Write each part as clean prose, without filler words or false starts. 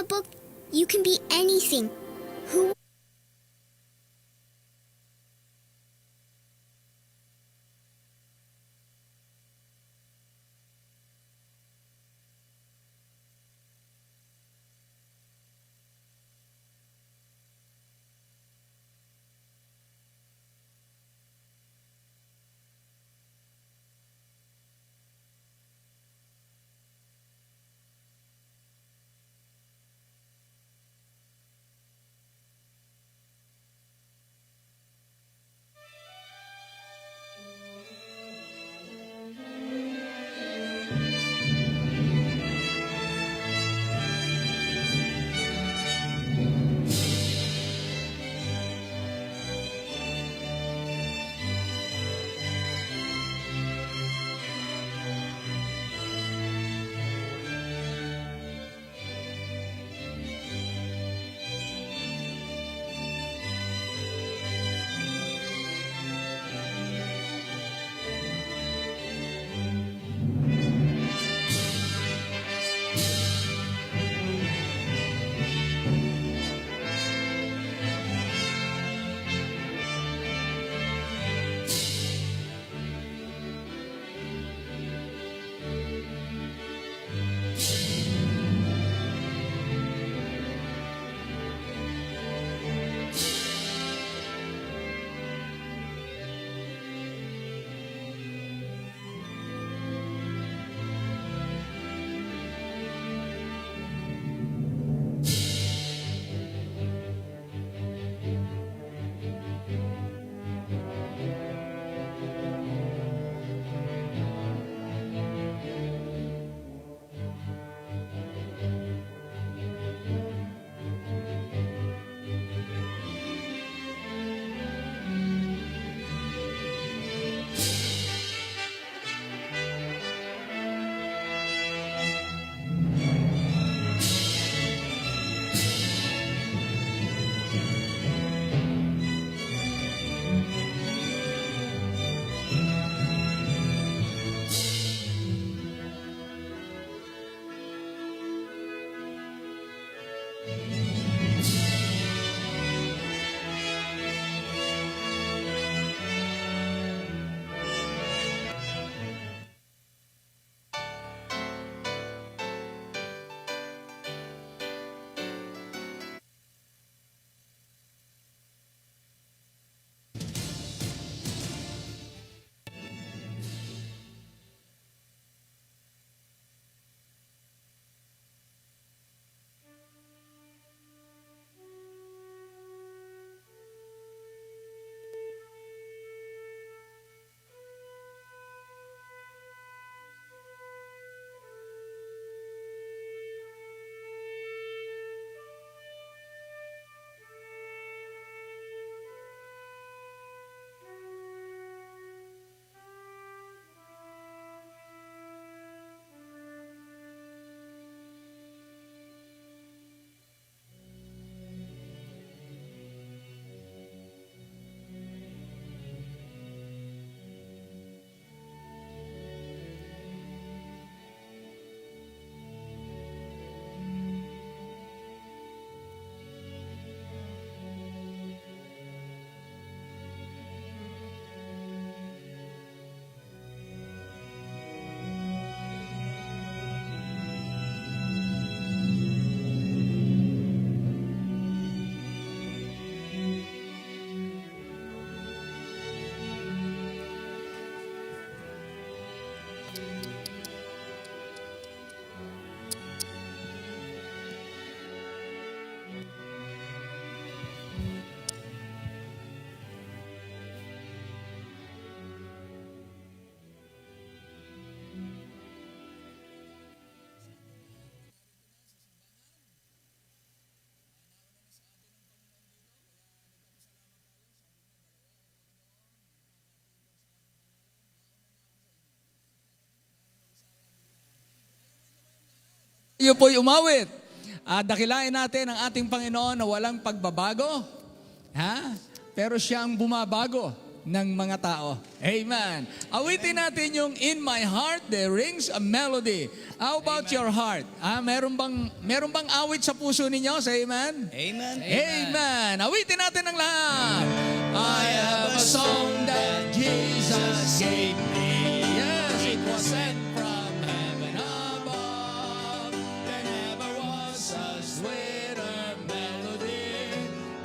book, you can be anything. Who Iyo po'y umawit. Dakilain natin ang ating Panginoon na walang pagbabago. Ha? Pero siya ang bumabago. ng mga tao. Amen. Awitin natin yung In My Heart There Rings a Melody. How about your heart? Meron bang awit sa puso ninyo? Say amen. Amen. Amen. Awitin natin ang lahat. I have a song that Jesus gave me. Yes, it was sent from heaven above. There never was a sweeter melody.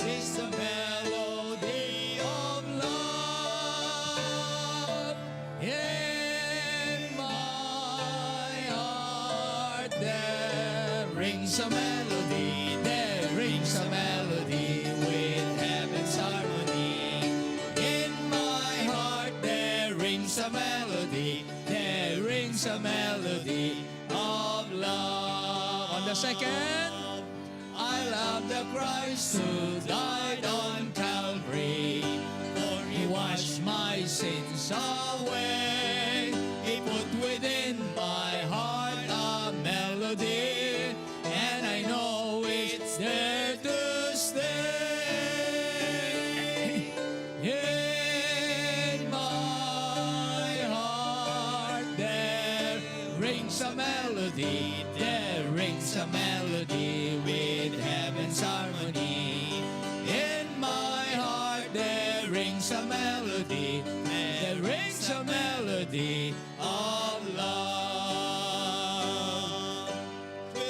It's the melody of love. In my heart there rings a melody. There rings a melody with heaven's harmony. In my heart there rings a melody. There rings a melody of love. On the second, I love the Christ who died on Calvary. For he washed my sins away. He put within my heart a melody, and I know it's there to stay. In my heart there rings a melody. There rings a melody with heaven's harmony. In my heart there rings a melody. There rings a melody of love.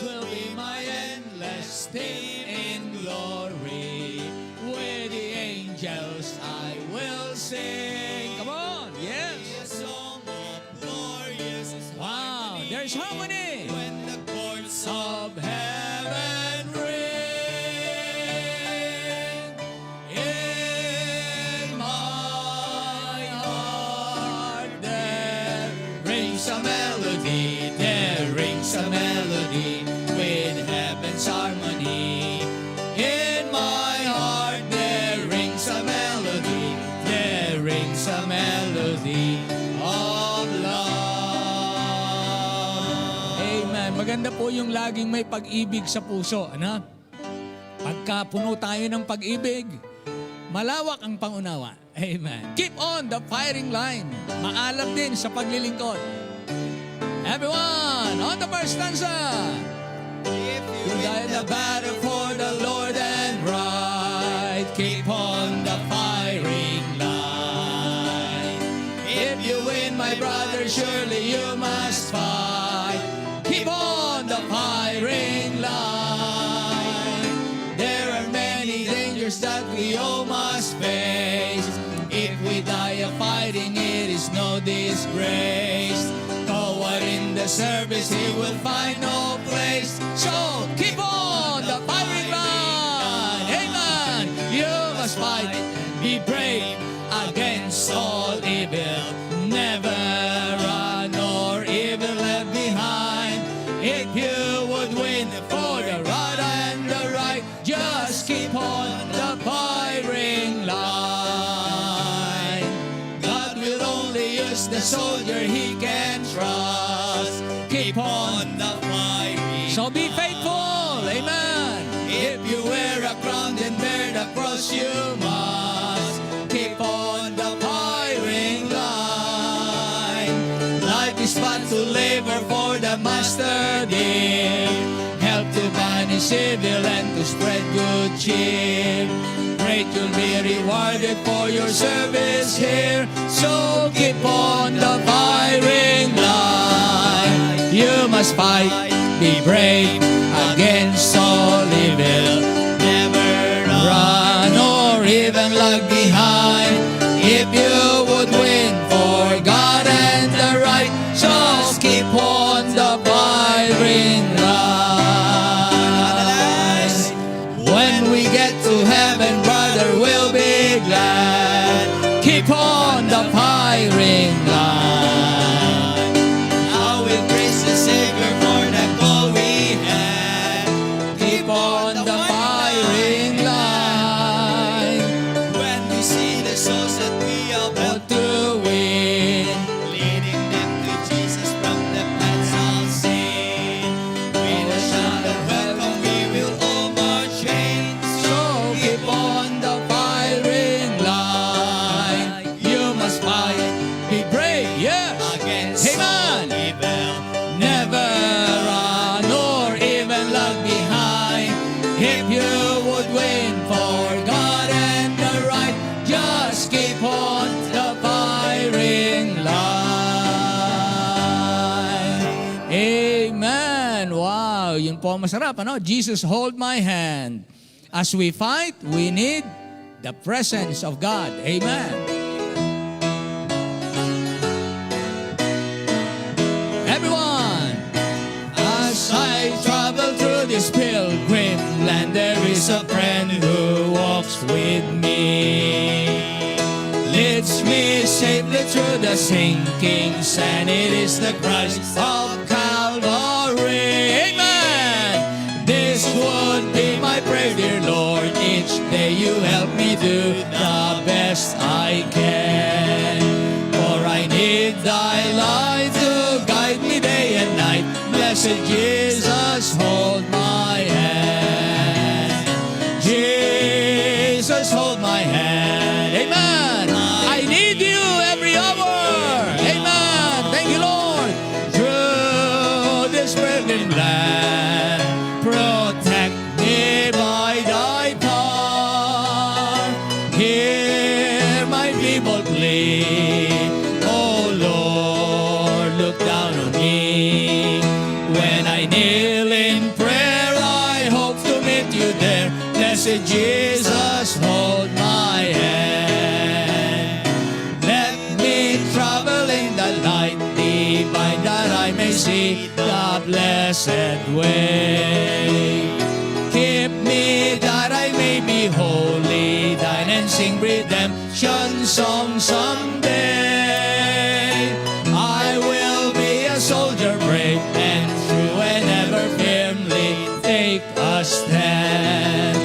Will be my endless theme in glory. With the angels I will sing. Come on, yes. A song of glorious Wow, there's harmony. when the chords Of heaven ring. In my heart there rings a melody. There rings a melody with heaven's harmony. In my heart there rings a melody. There rings a melody of love. Amen. Maganda po yung laging may pag-ibig sa puso. Ano? Pagka puno tayo ng pag-ibig, malawak ang pangunawa. Amen. Keep on the firing line. Maalam din sa paglilingkod. Everyone, on the first stanza. If You die in the battle for the Lord and right. Keep on the firing line. If you win, my brother, surely you must fight. Keep on the firing line. There are many dangers that we all must face. If we die of fighting, it is no disgrace. Coward in the service, he will find no place. So keep on the firing line. Amen. You must fight, be brave against all evil. Never run or evil left behind. If you would win for the right and the right, just keep on the firing line. God will only use the soldier he can trust. Keep on the firing. So be faithful, amen. If you wear a crown, then bear the cross you must. Keep on the firing line. Life is fun to labor for the master dear. Help to banish evil and to spread good cheer. Great you'll be rewarded for your service here. So keep on the firing line. You must fight, be brave against all evil. Never run or even lag behind. If you would win for God and the right, just keep on the firing line. When we get to heaven, brother, we'll be glad. Keep on the firing line. I will praise the Savior for the call we had. Keep on the firing line. When we see the souls that we have helped Help to win. leading them to Jesus from the paths of sin. With a shout of welcome, we will all march in. So keep on the firing line. If you would win for God and the right, just keep on the firing line. Amen. Wow, yun po ang masarap, ano? Jesus, hold my hand. As we fight, we need the presence of God. Amen. Everyone, as I travel through this pilgrim land, there is a friend who walks with me. Leads me safely through the sinking sand. It is the Christ of Calvary. Amen. This would be my prayer, dear Lord. Each day you help me do the best I can. For I need thy light to guide me day and night. Blessed Jesus, hold my hand. Jesus, hold my hand. Amen. I need you every hour. Amen. Thank you, Lord. Through this burning land, protect me by thy power. Hear my feeble plea. Oh Lord, look down on me. When I kneel in prayer, I hope to meet you there. Blessed Jesus, hold my hand. Let me travel in the light divine, that I may see the blessed way. Keep me that I may be holy thine, and sing redemption song someday. I will be a soldier brave and true, and ever firmly take a stand.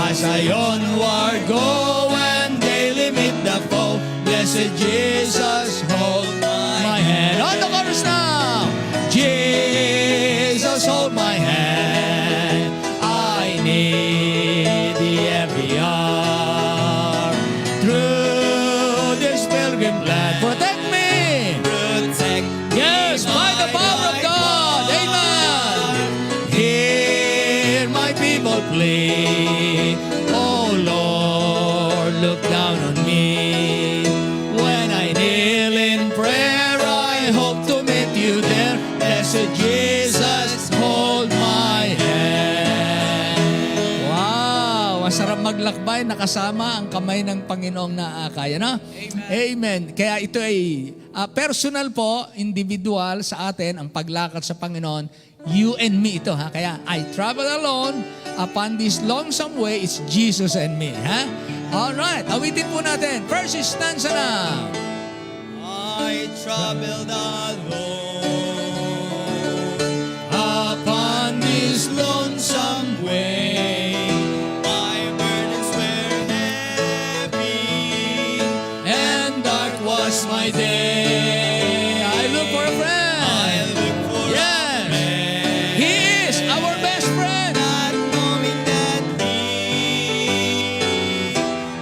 As I onward go and daily meet the foe, blessed Jesus, hold my hand. On the chorus now. Jesus, hold my hand. I need thee every hour. Through this pilgrim land, protect me. Protect Yes, by the power of God. Amen. Hear my people plea. Oh Lord, look down on me. When I kneel in prayer, I hope to meet you there. Blessed Jesus, hold my hand. Wow, masarap maglakbay, nakasama ang kamay ng Panginoong naakay. Ano? Amen. Kaya ito ay personal po, individual sa atin ang paglakad sa Panginoon. You and me ito, ha? Kaya I travel alone upon this lonesome way. It's Jesus and me, ha? Alright, awitin po natin. First stanza na. I traveled alone Upon this lonesome way, my burdens were heavy and dark was my day. I look for a friend. I look for Yes. a friend, He is our best friend. not knowing that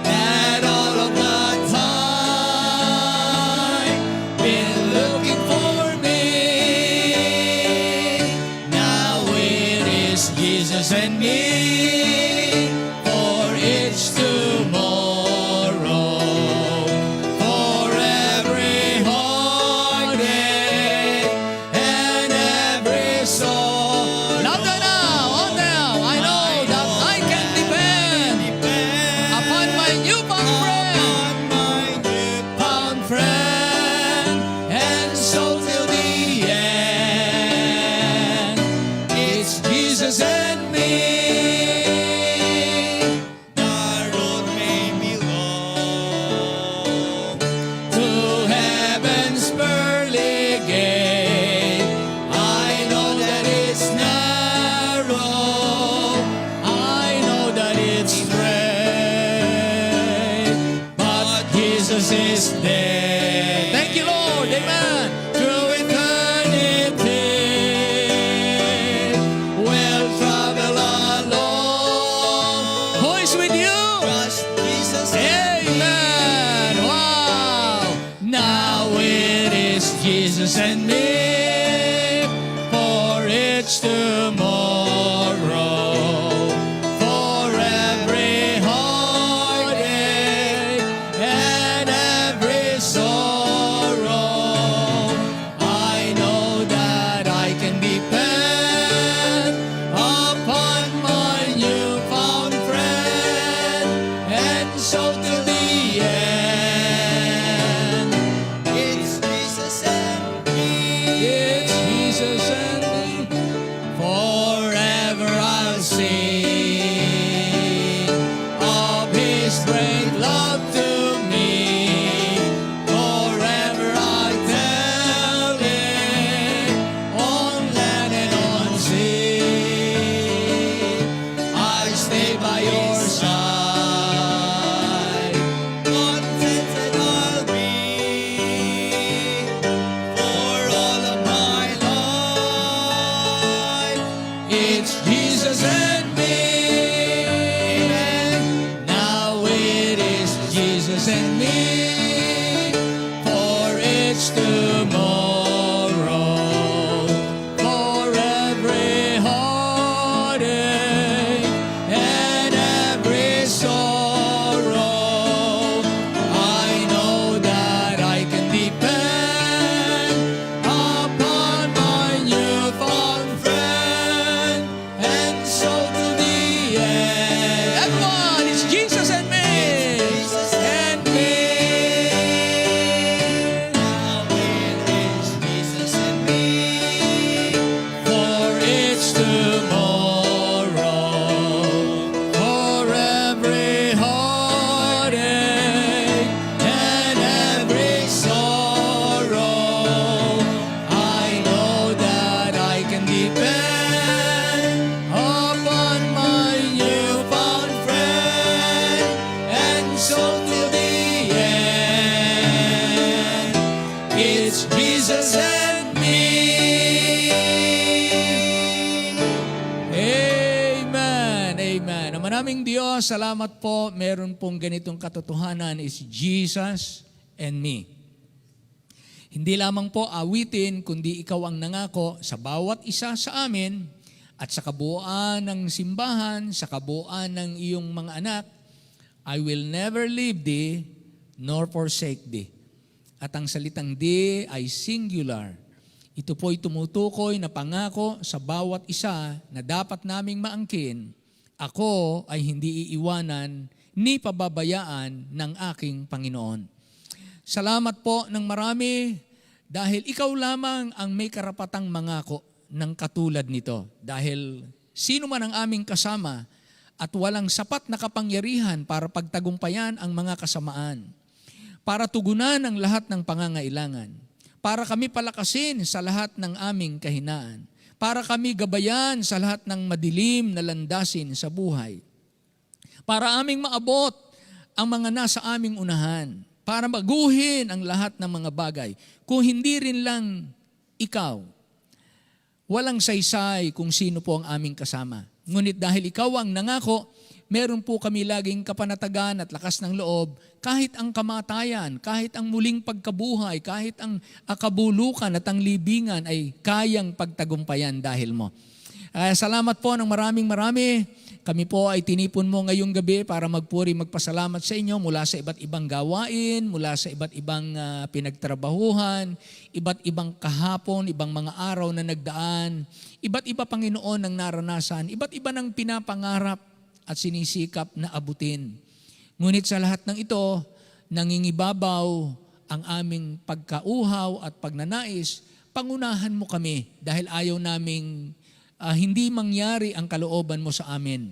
That all of the time been looking for me. Now it is Jesus and me for each tomorrow, for every heartache and every soul. Louder now, on now. I know that I can depend upon my newfound friend, found friend, and so till the end, it's Jesus and me. the road may be long To heaven's pearly gate, I know that it's narrow, I know that it's straight, but Jesus is there. Thank you, Lord. Amen. Through eternity, we'll travel alone. Who is with you? trust Jesus Amen. Wow. Now it is Jesus and me for each tomorrow, your side. Contented I'll be for all of my life. It's Jesus and me. Now it is Jesus and me. For it's tomorrow. For every heartache and every sorrow, I know that I can depend upon my newfound friend. And so to the end, everyone, it's Jesus and me. Jesus And me. Now it is Jesus and me. For it's tomorrow. For every heartache and every sorrow, I know that I can depend upon my newfound friend. And so to the end, it's Jesus and me. Amen. Amen. Ang maraming Diyos, salamat po. Meron pong ganitong katotohanan is Jesus and me. Hindi lamang po awitin, kundi ikaw ang nangako sa bawat isa sa amin at sa kabuuan ng simbahan, sa kabuuan ng iyong mga anak, I will never leave thee nor forsake thee. At ang salitang thee ay singular. Ito po'y tumutukoy na pangako sa bawat isa na dapat naming maangkin, ako ay hindi iiwanan ni pababayaan ng aking Panginoon. Salamat po ng marami dahil ikaw lamang ang may karapatang mangako ng katulad nito. Dahil sino man ang aming kasama at walang sapat na kapangyarihan para pagtagumpayan ang mga kasamaan, para tugunan ang lahat ng pangangailangan, para kami palakasin sa lahat ng aming kahinaan, para kami gabayan sa lahat ng madilim na landasin sa buhay, para aming maabot ang mga nasa aming unahan, para baguhin ang lahat ng mga bagay. Kung hindi rin lang ikaw, walang saysay kung sino po ang aming kasama. Ngunit dahil ikaw ang nangako, meron po kami laging kapanatagan at lakas ng loob, kahit ang kamatayan, kahit ang muling pagkabuhay, kahit ang akabulukan at ang libingan ay kayang pagtagumpayan dahil mo. Salamat po ng marami. Kami po ay tinipon mo ngayong gabi para magpuri, magpasalamat sa inyo mula sa iba't ibang gawain, mula sa iba't ibang pinagtrabahuhan, iba't ibang kahapon, ibang mga araw na nagdaan, iba't iba Panginoon ang naranasan, iba't iba ng pinapangarap at sinisikap na abutin. Ngunit sa lahat ng ito, nangingibabaw ang aming pagkauhaw at pagnanais, pangunahan mo kami dahil ayaw naming hindi mangyari ang kalooban mo sa amin.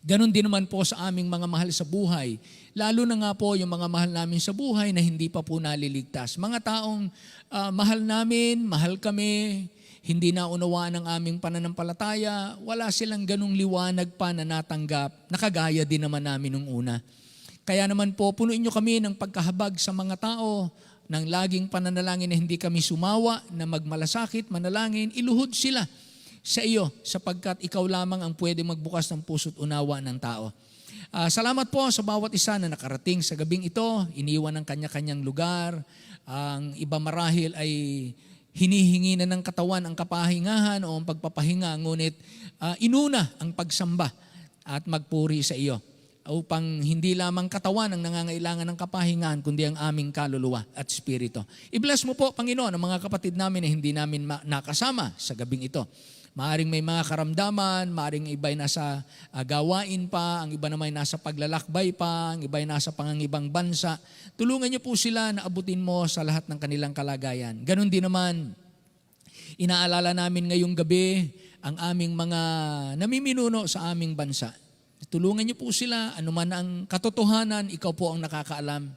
Ganon din naman po sa aming mga mahal sa buhay. Lalo na nga po yung mga mahal namin sa buhay na hindi pa po naliligtas. Mga taong mahal namin, mahal kami, hindi naunawaan ang aming pananampalataya, wala silang ganong liwanag pa na natanggap, nakagaya din naman namin nung una. Kaya naman po, punuin nyo kami ng pagkahabag sa mga tao, ng laging pananalangin na hindi kami sumawa, na magmalasakit, manalangin, iluhod sila sa iyo sapagkat ikaw lamang ang pwede magbukas ng puso't unawa ng tao. Salamat po sa bawat isa na nakarating sa gabing ito, iniwan ng kanya-kanyang lugar. Ang iba marahil ay hinihingi na ng katawan ang kapahingahan o ang pagpapahinga, ngunit inuna ang pagsamba at magpuri sa iyo upang hindi lamang katawan ang nangangailangan ng kapahingahan, kundi ang aming kaluluwa at spirito. I-bless mo po, Panginoon, ang mga kapatid namin na hindi namin nakasama sa gabing ito. Maaring may mga karamdaman, maaring iba'y nasa gawain pa, ang iba naman nasa paglalakbay pa, ang iba'y nasa pangangibang bansa. Tulungan niyo po sila na abutin mo sa lahat ng kanilang kalagayan. Ganon din naman, inaalala namin ngayong gabi ang aming mga namiminuno sa aming bansa. Tulungan niyo po sila, anuman ang katotohanan, ikaw po ang nakakaalam.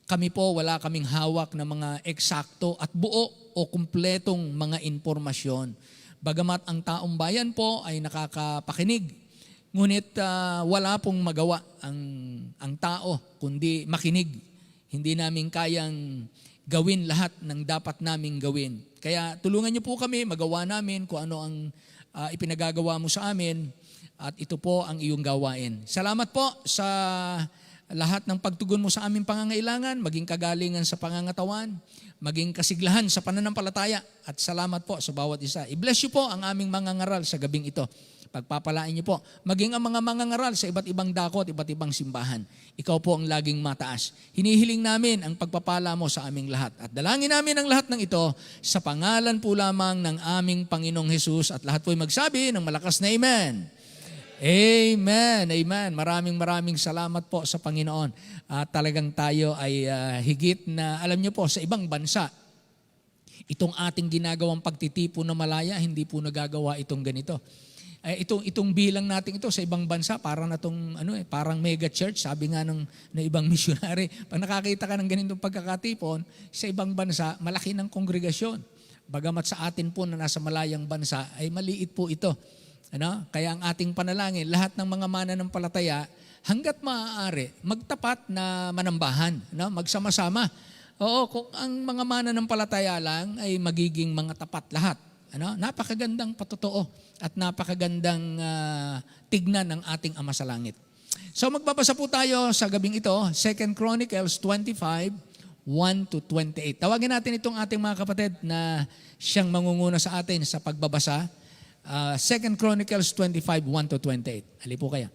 Kami po, wala kaming hawak na mga eksakto at buo o kumpletong mga impormasyon. Bagamat ang taong bayan po ay nakakapakinig. Ngunit wala pong magawa ang tao kundi makinig. Hindi namin kayang gawin lahat ng dapat naming gawin. Kaya tulungan niyo po kami, magawa namin kung ano ang ipinagagawa mo sa amin at ito po ang iyong gawain. Salamat po sa lahat ng pagtugon mo sa aming pangangailangan, maging kagalingan sa pangangatawan, maging kasiglahan sa pananampalataya at salamat po sa bawat isa. I-bless you po ang aming mangangaral sa gabing ito. Pagpapalain niyo po. Maging ang mga mangangaral sa iba't ibang dako at iba't ibang simbahan. Ikaw po ang laging mataas. Hinihiling namin ang pagpapala mo sa aming lahat. At dalangin namin ang lahat ng ito sa pangalan po lamang ng aming Panginoong Hesus at lahat po'y magsabi ng malakas na Amen. Amen. Amen. Maraming salamat po sa Panginoon. At talagang tayo ay higit na, alam niyo po, sa ibang bansa, itong ating ginagawang pagtitipon na malaya, hindi po nagagawa itong ganito. Itong bilang natin ito sa ibang bansa, parang parang mega church, sabi nga ng ibang missionary. Pag nakakita ka ng ganitong pagkakatipon, sa ibang bansa, malaki ng kongregasyon. Bagamat sa atin po na nasa malayang bansa, ay maliit po ito. Kaya ang ating panalangin, lahat ng mga mananampalataya, hanggat maaari, magtapat na manambahan, magsama-sama. Oo, kung ang mga mananampalataya lang ay magiging mga tapat lahat. Napakagandang patotoo at napakagandang tignan ng ating Ama sa Langit. So magbabasa po tayo sa gabing ito, 2 Chronicles 25, 1-28. Tawagin natin itong ating mga kapatid na siyang mangunguna sa atin sa pagbabasa. 2 Chronicles 25, 1-28. Ali po kaya.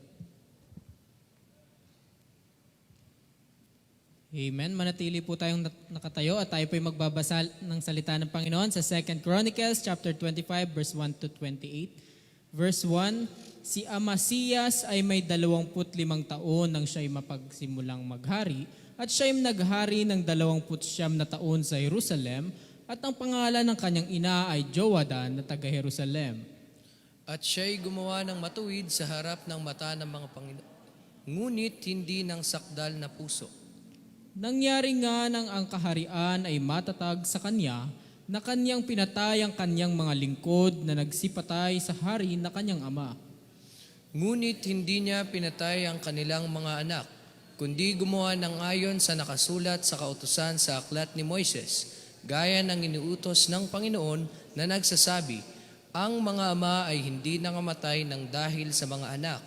Amen. Manatili po tayong nakatayo at tayo po'y magbabasa ng salita ng Panginoon sa 2 Chronicles chapter 25 verse 1-28. Verse 1, si Amasias ay may 25 taon nang siya'y mapagsimulang maghari at siya'y naghari ng 29 na taon sa Jerusalem at ang pangalan ng kanyang ina ay Joadan na taga-Jerusalem. At siya'y gumawa ng matuwid sa harap ng mata ng mga Panginoon, ngunit hindi ng sakdal na puso. Nangyari nga nang ang kaharian ay matatag sa kanya na kanyang pinatay ang kanyang mga lingkod na nagsipatay sa hari na kanyang ama. Ngunit hindi niya pinatay ang kanilang mga anak, kundi gumawa ng ayon sa nakasulat sa kautusan sa aklat ni Moises, gaya ng iniutos ng Panginoon na nagsasabi, ang mga ama ay hindi nangamatay ng dahil sa mga anak,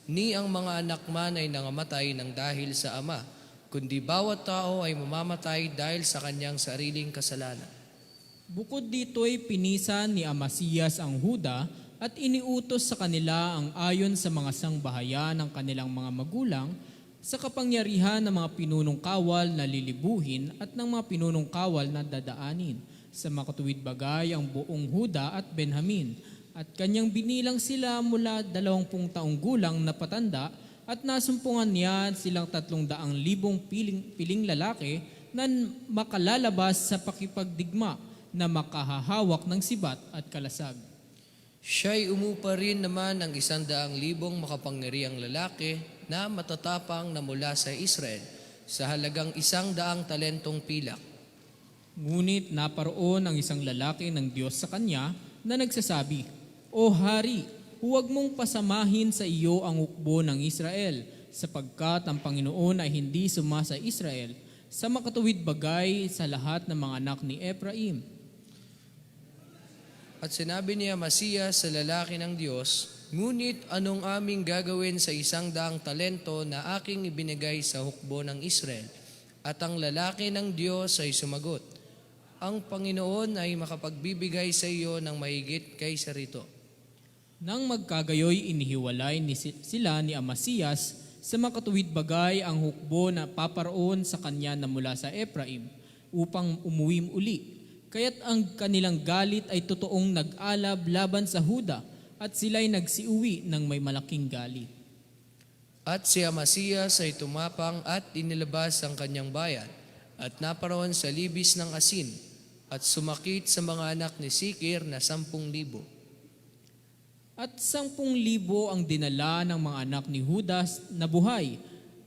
ni ang mga anak man ay nangamatay ng dahil sa ama, kundi bawat tao ay mamamatay dahil sa kanyang sariling kasalanan. Bukod dito'y pinisan ni Amasias ang Huda at iniutos sa kanila ang ayon sa mga sangbahayan ng kanilang mga magulang sa kapangyarihan ng mga pinunong kawal na lilibuhin at ng mga pinunong kawal na dadaanin. Sa makatuwid bagay ang buong Huda at Benjamin at kanyang binilang sila mula 20 taong gulang na patanda at nasumpungan niya silang 300,000 piling lalaki na makalalabas sa pakipagdigma na makahahawak ng sibat at kalasag. Siya'y umupa rin naman ng 100,000 makapangyarihang lalaki na matatapang na mula sa Israel sa halagang 100 talentong pilak. Ngunit naparoon ang isang lalaki ng Diyos sa kanya na nagsasabi, O Hari, huwag mong pasamahin sa iyo ang hukbo ng Israel, sapagkat ang Panginoon ay hindi suma sa Israel, sa makatuwid bagay sa lahat ng mga anak ni Ephraim. At sinabi ni Amasias sa lalaki ng Diyos, ngunit anong aming gagawin sa 100 talento na aking ibinigay sa hukbo ng Israel? At ang lalaki ng Diyos ay sumagot, ang Panginoon ay makapagbibigay sa iyo ng mahigit kaysa rito. Nang magkagayoy, inihiwalay sila ni Amasias sa makatuwid bagay ang hukbo na paparoon sa kanya na mula sa Ephraim upang umuwi uli. Kaya't ang kanilang galit ay totoong nag-alab laban sa Huda at sila'y nagsiuwi ng may malaking galit. At si Amasias ay tumapang at inilabas ang kanyang bayan at naparoon sa libis ng asin at sumakit sa mga anak ni Sikir na 10,000. At 10,000 ang dinala ng mga anak ni Judas na buhay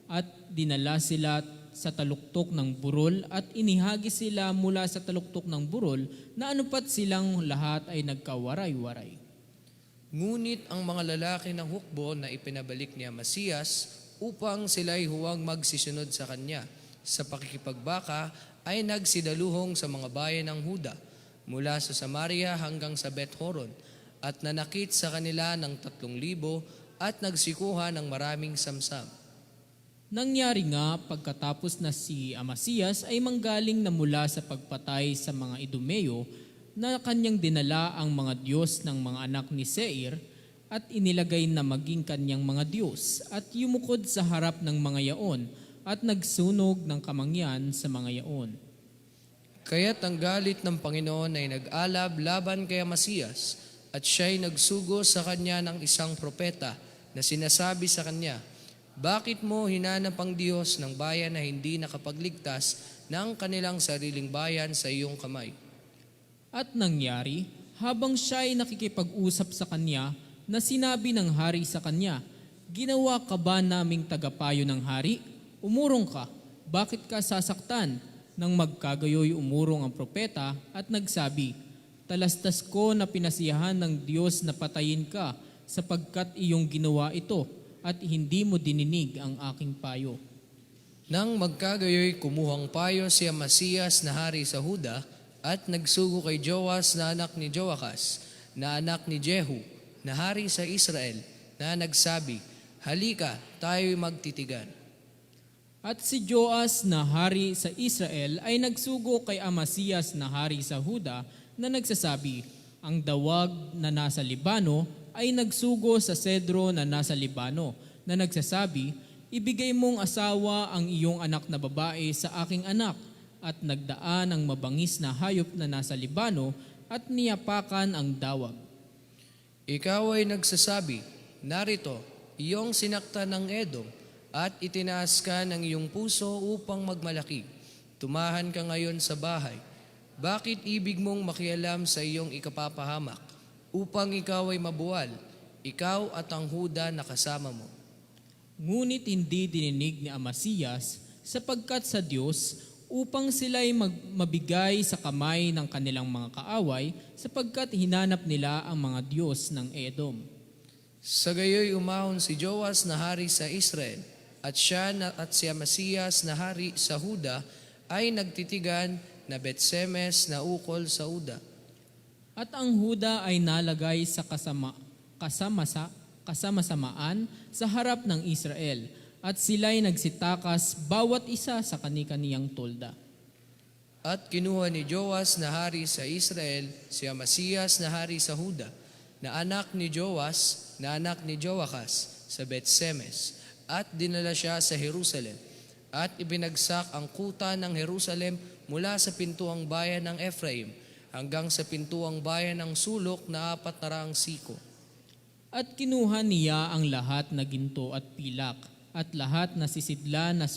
at dinala sila sa taluktok ng burol at inihagis sila mula sa taluktok ng burol na anupat silang lahat ay nagkawaray-waray. Ngunit ang mga lalaki ng hukbo na ipinabalik ni Amasiyas upang sila'y huwag magsisunod sa kanya sa pakikipagbaka ay nagsidaluhong sa mga bayan ng Huda mula sa Samaria hanggang sa Beth-horon at nanakit sa kanila ng 3,000 at nagsikuha ng maraming samsam. Nangyari nga pagkatapos na si Amasiyas ay manggaling na mula sa pagpatay sa mga Idumeo na kanyang dinala ang mga Diyos ng mga anak ni Seir at inilagay na maging kanyang mga Diyos at yumukod sa harap ng mga yaon at nagsunog ng kamangyan sa mga yaon. Kaya't ang galit ng Panginoon ay nag-alab laban kay Amasiyas at siya'y nagsugo sa kanya ng isang propeta na sinasabi sa kanya, "Bakit mo hinanap ang Diyos ng bayan na hindi nakapagligtas ng kanilang sariling bayan sa iyong kamay?" At nangyari, habang siya ay nakikipag-usap sa kanya, na sinabi ng hari sa kanya, "Ginawa ka ba naming tagapayo ng hari? Umurong ka. Bakit ka sasaktan?" Nang magkagayoy umurong ang propeta at nagsabi, "Talastas ko na pinasiyahan ng Diyos na patayin ka sapagkat iyong ginawa ito at hindi mo dininig ang aking payo." Nang magkagayoy kumuhang payo si Amasiyas na hari sa Huda at nagsugo kay Joas na anak ni Joakas, na anak ni Jehu, na hari sa Israel, na nagsabi, "Halika, tayo'y magtitigan." At si Joas na hari sa Israel ay nagsugo kay Amasiyas na hari sa Huda na nagsasabi, "Ang dawag na nasa Libano ay nagsugo sa Cedro na nasa Libano na nagsasabi, 'Ibigay mong asawa ang iyong anak na babae sa aking anak,' at nagdaan ang mabangis na hayop na nasa Libano at niyapakan ang dawag." Ikaw ay nagsasabi, "Narito, iyong sinaktan ng Edom at itinaas ka ng iyong puso upang magmalaki. Tumahan ka ngayon sa bahay. Bakit ibig mong makialam sa iyong ikapapahamak upang ikaw ay mabuwal, ikaw at ang Huda na kasama mo?" Ngunit hindi dininig ni Amasiyas sapagkat sa Diyos upang sila'y mabigay sa kamay ng kanilang mga kaaway sapagkat hinanap nila ang mga Diyos ng Edom. Sa gayoy umahon si Joas na hari sa Israel at si Amasiyas na hari sa Huda ay nagtitigan na Betsemes na ukol sa Huda. At ang Huda ay nalagay sa kasama-samaan sa harap ng Israel, at sila'y nagsitakas bawat isa sa kani-kaniyang tolda. At kinuha ni Joas na hari sa Israel si Amasiyas na hari sa Huda, na anak ni Joas, na anak ni Joakas, sa Betsemes, at dinala siya sa Jerusalem, at ibinagsak ang kuta ng Jerusalem mula sa pintuang bayan ng Ephraim hanggang sa pintuang bayan ng sulok na 400 siko. At kinuha niya ang lahat na ginto at pilak, at lahat na sisidla na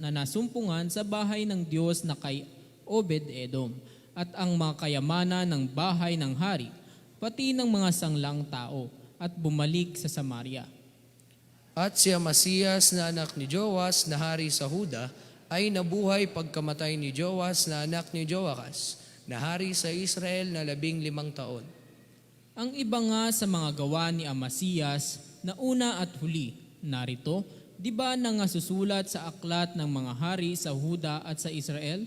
nasumpungan sa bahay ng Diyos na kay Obed-Edom, at ang mga kayamanan ng bahay ng hari, pati ng mga sanglang tao, at bumalik sa Samaria. At si Amasiyas na anak ni Joas na hari sa Huda ay nabuhay pagkamatay ni Joas na anak ni Joakas, na hari sa Israel na 15 taon. Ang iba nga sa mga gawa ni Amasiyas na una at huli, narito, di ba nangasusulat sa aklat ng mga hari sa Huda at sa Israel?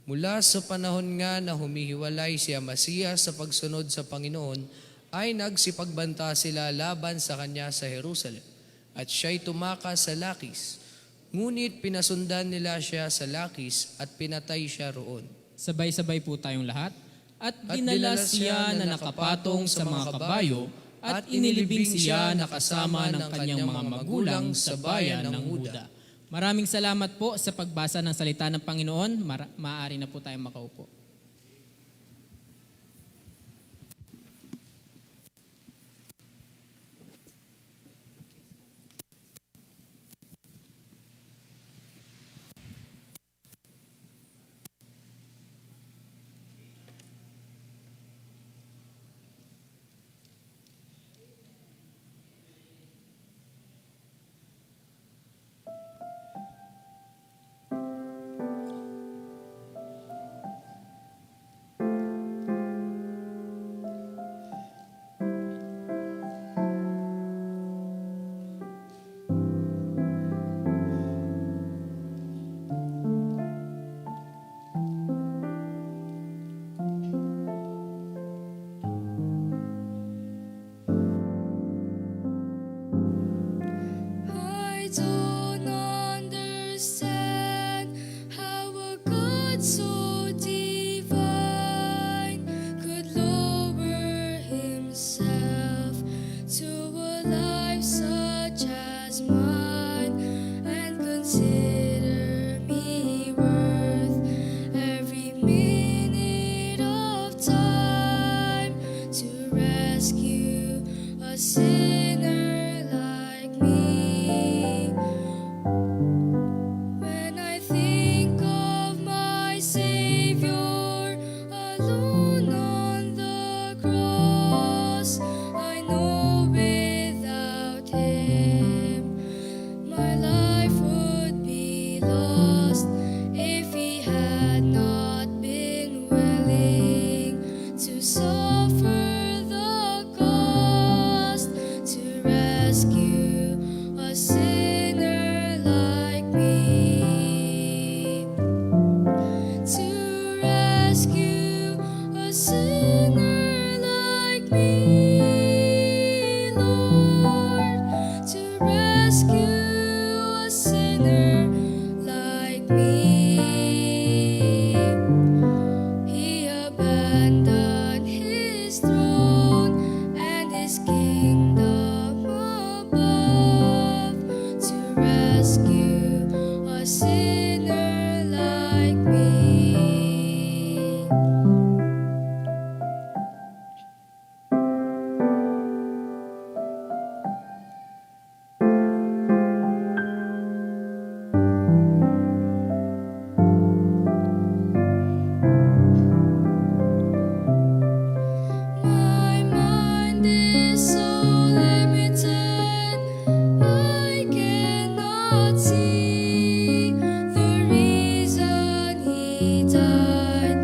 Mula sa panahon nga na humihiwalay si Amasiyas sa pagsunod sa Panginoon, ay nagsipagbanta sila laban sa kanya sa Jerusalem, at siya'y tumakas sa Lakis. Ngunit pinasundan nila siya sa Lakis at pinatay siya roon. Sabay-sabay po tayong lahat. At dinala siya na nakapatong sa mga kabayo at inilibing siya na kasama ng kanyang mga magulang sa bayan ng Huda. Maraming salamat po sa pagbasa ng salita ng Panginoon. Maaari na po tayong makaupo. consider me worth every minute of time to rescue a sinner like me. When I think of my Savior alone on the cross, I know without Him my life would be lost. If He had not been willing to suffer the cost to rescue a sinner like me, to rescue a sinner like me, Lord, to rescue a sinner like me. He abandoned His throne and His kingdom above to rescue a sinner like me. My mind is so limited, I cannot see the reason He died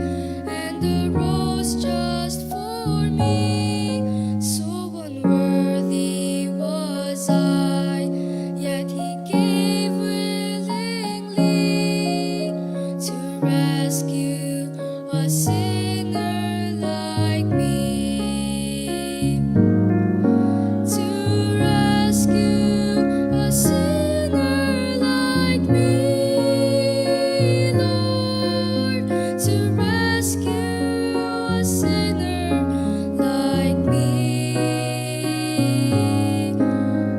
and arose just for me. So unworthy was I, yet He gave willingly to rescue a sinner like me, to rescue a sinner like me, Lord, to rescue a sinner like me.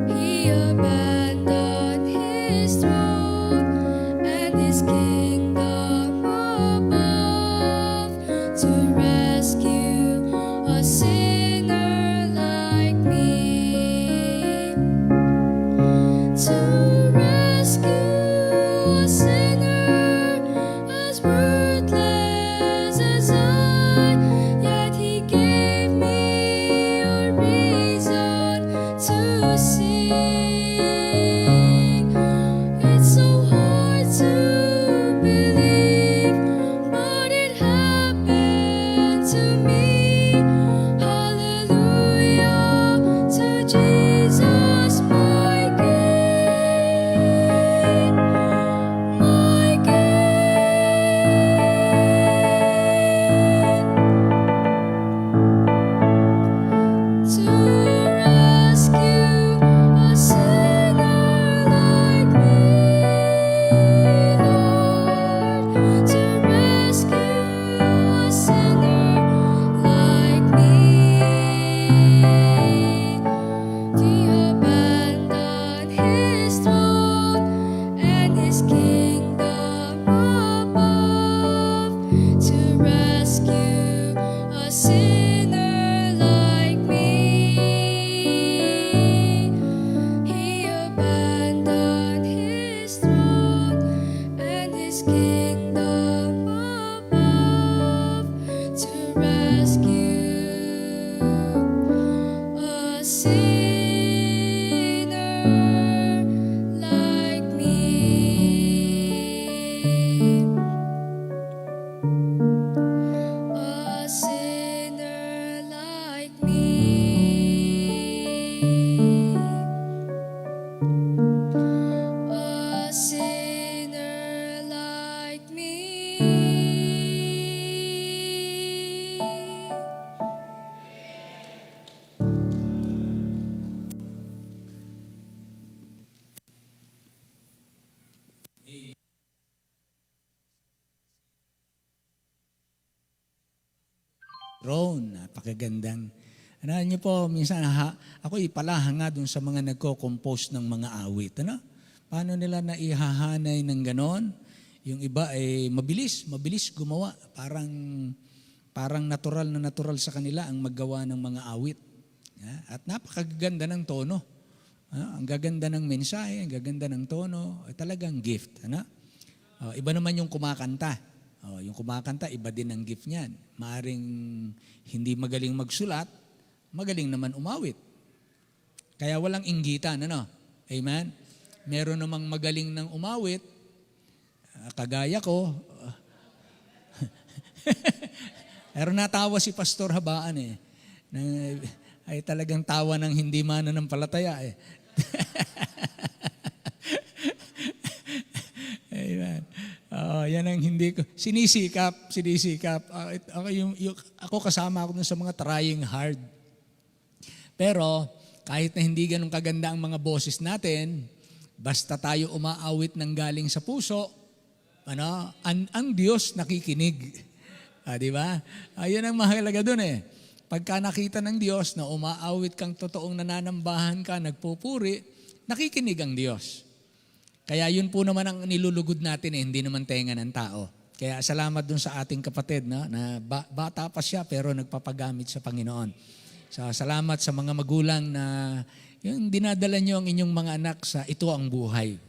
He abandoned His throne and His kingdom above to rescue a sinner like me, to rescue a sinner as worthless as I, yet He gave me a reason to sing. It's so hard to believe, but it happened to me. Hallelujah to Jesus, my King, my King. To rescue a sinner like me, Lord, to rescue a sinner like me. He abandoned His throne and His kingdom above to rescue a sinner like me. He abandoned His throne and His kingdom above to rescue a sinner like me, a sinner like me, a sinner like me. Ron, napakagandang. Ano niyo po, minsan ako ipalahanga dun sa mga nagko-compose ng mga awit. Ano? Paano nila naihahanay ng ganon? Yung iba ay mabilis gumawa. Parang natural sa kanila ang maggawa ng mga awit. At napakaganda ng tono. Ang gaganda ng mensahe, ang gaganda ng tono, talagang gift. Iba naman yung kumakanta. Yung kumakanta, iba din ang gift niyan. Maaring hindi magaling magsulat, magaling naman umawit. Kaya walang inggitan, Amen? Meron namang magaling ng umawit, kagaya ko. Pero natawa si Pastor Habaan ay talagang tawa ng hindi mananampalataya Amen. Yan ang hindi ko sinisikap. Ako kasama ako dun sa mga trying hard. Pero kahit na hindi ganun kaganda ang mga boses natin, basta tayo umaawit ng galing sa puso, ang Diyos nakikinig. Di ba? Ayun ang mahalaga dun Pagka nakita ng Diyos na umaawit kang totoong nananambahan ka, nagpupuri, nakikinig ang Diyos. Kaya yun po naman ang nilulugod natin hindi naman tenga ng tao. Kaya salamat dun sa ating kapatid na bata pa siya pero nagpapagamit sa Panginoon. So, salamat sa mga magulang na yung dinadala nyo ang inyong mga anak sa ito ang buhay.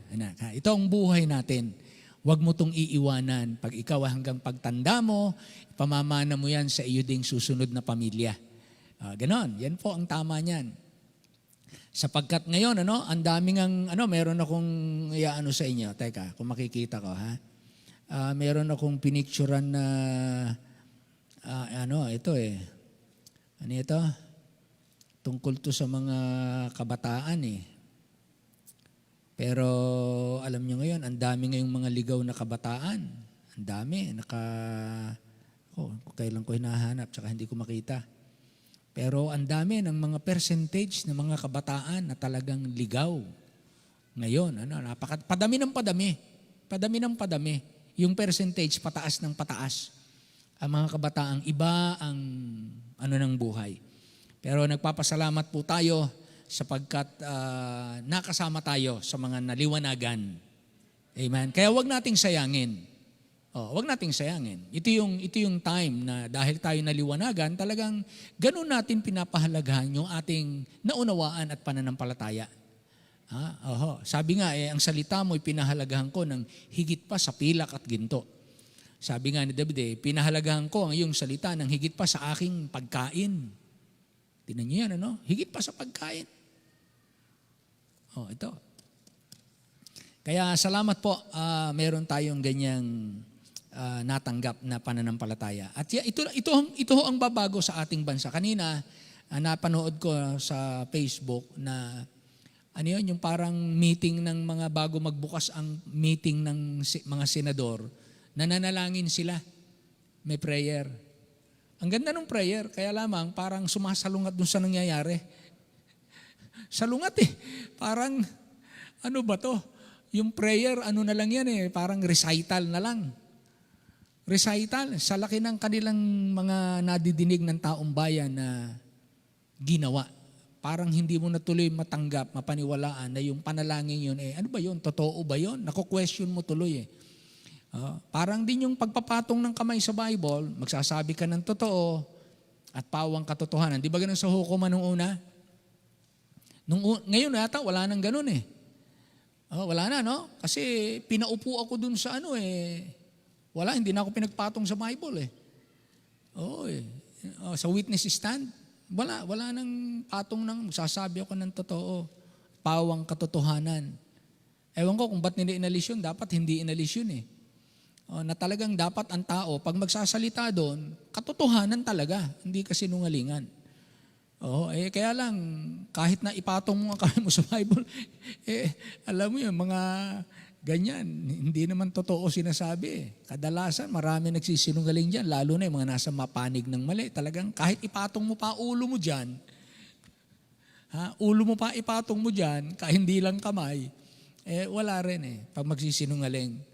Ito ang buhay natin. Huwag mo itong iiwanan. Pag ikaw hanggang pagtanda mo, pamamana mo yan sa iyo ding susunod na pamilya. Ganon, yan po ang tama niyan. Sapagkat ngayon, ang daming meron akong iaano sa inyo. Teka, kung makikita ko, meron akong pinicturan na, ito Ano ito? Tungkol to sa mga kabataan Pero alam nyo ngayon, ang dami ngayong mga ligaw na kabataan. Ang dami. Kailan ko hinahanap, tsaka hindi ko makita. Pero ang dami ng mga percentage ng mga kabataan na talagang ligaw. Ngayon, padami ng padami. Padami ng padami. Yung percentage, pataas ng pataas. Ang mga kabataang iba ang ng buhay. Pero nagpapasalamat po tayo sapagkat nakasama tayo sa mga naliwanagan. Amen. Kaya wag nating sayangin. Wag nating sayangin. Ito yung time na dahil tayo naliwanagan, talagang ganun natin pinapahalagahan yung ating naunawaan at pananampalataya. Sabi nga, ang salita mo pinahalagahan ko ng higit pa sa pilak at ginto. Sabi nga ni David, pinahalagahan ko ang iyong salita ng higit pa sa aking pagkain. Tingnan niyo yan, higit pa sa pagkain. Ito. Kaya salamat po, meron tayong ganyang natanggap na pananampalataya. At ito ang babago sa ating bansa. Kanina, napanood ko sa Facebook na yung parang meeting ng mga bago magbukas ang meeting ng mga senador, nananalangin sila. May prayer. Ang ganda ng prayer, kaya lamang parang sumasalungat dun sa nangyayari. Salungat Parang, ano ba to? Yung prayer, na lang yan parang recital na lang. Recital, sa laki ng kanilang mga nadidinig ng taong bayan na ginawa. Parang hindi mo natuloy matanggap, mapaniwalaan na yung panalangin yun, ano ba yun? Totoo ba yun? Nako-question mo tuloy Parang din yung pagpapatong ng kamay sa Bible, magsasabi ka ng totoo at pawang katotohanan. Di ba ganun sa hukuman nung una? Ngayon yata, wala nang ganun wala na, Kasi pinaupo ako dun sa wala, hindi na ako pinagpatong sa Bible sa witness stand, wala nang patong ng magsasabi ako ng totoo, pawang katotohanan. Ewan ko kung ba't nila inalis yun, dapat hindi inalis yun na talagang dapat ang tao, pag magsasalita doon, katotohanan talaga, hindi kasinungalingan. Kaya lang, kahit na ipatong mo ang kamay mo sa Bible, alam mo yun, mga ganyan, hindi naman totoo sinasabi. Kadalasan, marami nagsisinungaling dyan, lalo na yung mga nasa mapanig ng mali. Talagang kahit ipatong mo pa ulo mo dyan, ulo mo pa ipatong mo dyan, hindi lang kamay, wala rin pag magsisinungaling.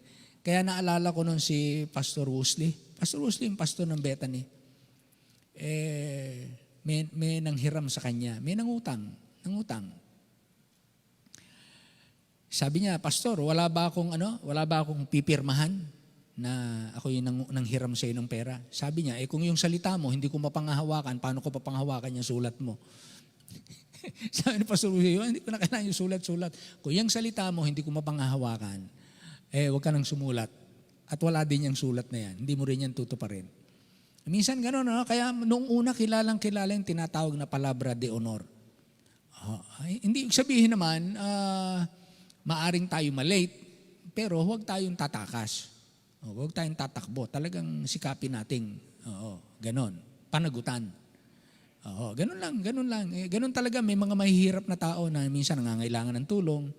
Kaya naalala ko nun si Pastor Wosley. Pastor Wosley, yung pastor ng Bethany. May nanghiram sa kanya. May nangutang. Sabi niya, Pastor, wala ba akong pipirmahan na ako yung nanghiram sa ng pera? Sabi niya, kung yung salita mo, hindi ko mapanghahawakan, paano ko papanghawakan yung sulat mo? Sabi ni Pastor Julio, hindi ko na kailangan yung sulat-sulat. Kung yung salita mo, hindi ko mapanghahawakan, huwag ka nang sumulat. At wala din yung sulat na yan. Hindi mo rin yan tutuparin. Minsan gano'n, no? Kaya noong una kilala yung tinatawag na palabra de honor. Hindi sabihin naman, maaring tayo malate, pero huwag tayong tatakas. Huwag tayong tatakbo. Talagang sikapin nating, ganon, panagutan. Ganon lang. Ganon talaga, may mga mahihirap na tao na minsan nangangailangan ng tulong.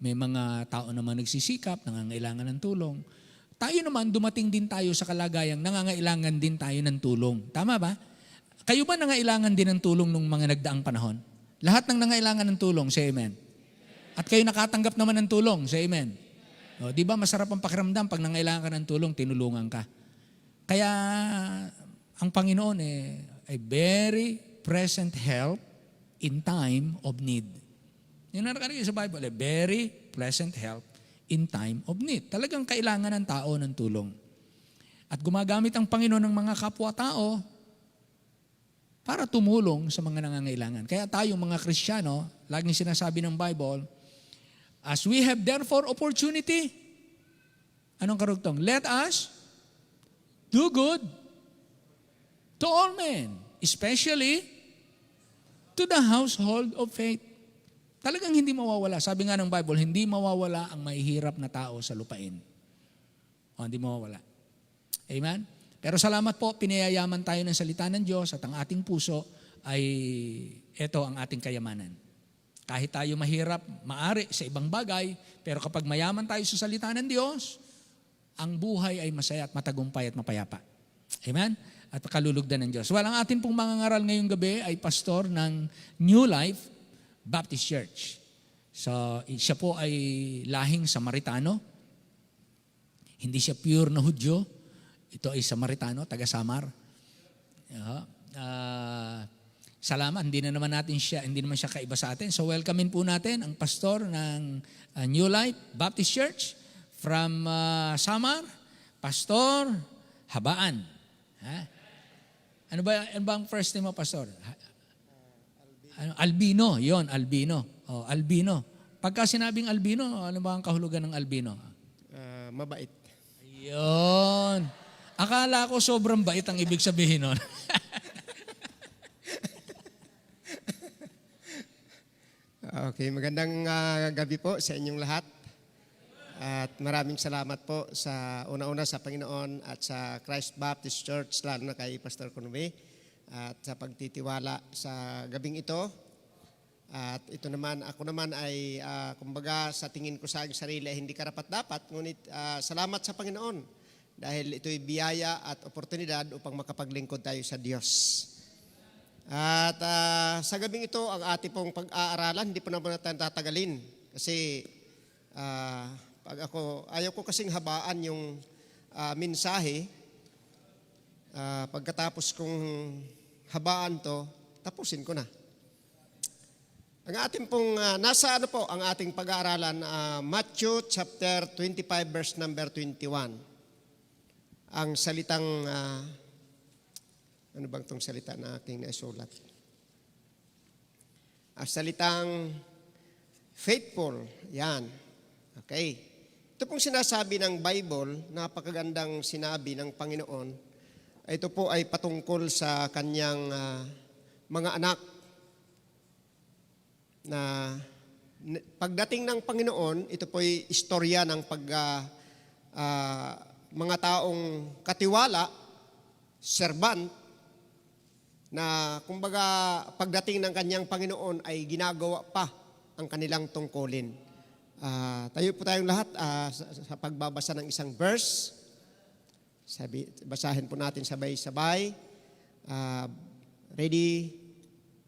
May mga tao naman nagsisikap, nangangailangan ng tulong. Tayo naman, dumating din tayo sa kalagayang nangangailangan din tayo ng tulong. Tama ba? Kayo ba nangangailangan din ng tulong nung mga nagdaang panahon? Lahat ng nangangailangan ng tulong, say amen. At kayo nakatanggap naman ng tulong, say amen. Di ba masarap ang pakiramdam pag nangailangan ka ng tulong, tinulungan ka. Kaya ang Panginoon ay very present help in time of need. Yun ang nakalagay sa Bible, very present help in time of need. Talagang kailangan ng tao ng tulong. At gumagamit ang Panginoon ng mga kapwa-tao para tumulong sa mga nangangailangan. Kaya tayong mga Kristiyano, laging sinasabi ng Bible, as we have therefore opportunity, anong karugtong? Let us do good to all men, especially to the household of faith. Talagang hindi mawawala. Sabi nga ng Bible, hindi mawawala ang mahihirap na tao sa lupain. Hindi mawawala. Amen? Pero salamat po, pinayayaman tayo ng salita ng Diyos at ang ating puso ay ito ang ating kayamanan. Kahit tayo mahirap, maari sa ibang bagay, pero kapag mayaman tayo sa salita ng Diyos, ang buhay ay masaya at matagumpay at mapayapa. Amen? At kalulugdan ng Diyos. Well, ang ating pong mangangaral ngayong gabi ay pastor ng New Life Baptist Church. So, siya po ay lahing Samaritano. Hindi siya pure na Hudyo. Ito ay Samaritano, taga-Samar. Salamat, hindi naman siya kaiba sa atin. So welcomein po natin ang pastor ng New Life Baptist Church from Samar, Pastor Habaan. Ano ba ang first name mo, Pastor? Albino, yon, Albino. Albino. Pagka sinabing Albino, ano ba ang kahulugan ng Albino? Mabait. Ayun. Akala ko sobrang bait ang ibig sabihin nun. Okay, magandang gabi po sa inyong lahat. At maraming salamat po sa una-una sa Panginoon at sa Christ Baptist Church, lalo na kay Pastor Kunume, at sa pagtitiwala sa gabing ito. At ito naman, ako naman ay, kumbaga sa tingin ko sa aking sarili ay hindi karapat-dapat, ngunit salamat sa Panginoon dahil ito'y biyaya at oportunidad upang makapaglingkod tayo sa Diyos. At sa gabing ito, ang ating pong pag-aaralan, hindi po naman natin tatagalin. Kasi ayaw ko kasing habaan yung mensahe. Pagkatapos kong habaan to, tapusin ko na. Ang ating pong, nasa ang ating pag-aaralan, Matthew chapter 25 verse number 21. Ang salitang... ano bang itong salita na aking naisulat? Salitang faithful. Yan. Okay. Ito pong sinasabi ng Bible, napakagandang sinabi ng Panginoon. Ito po ay patungkol sa kanyang mga anak. Na pagdating ng Panginoon, ito po ay istorya ng mga taong katiwala, servant, na kumbaga pagdating ng kanyang Panginoon ay ginagawa pa ang kanilang tungkulin. Tayo po tayong lahat sa pagbabasa ng isang verse. Basahin po natin sabay-sabay. Ready?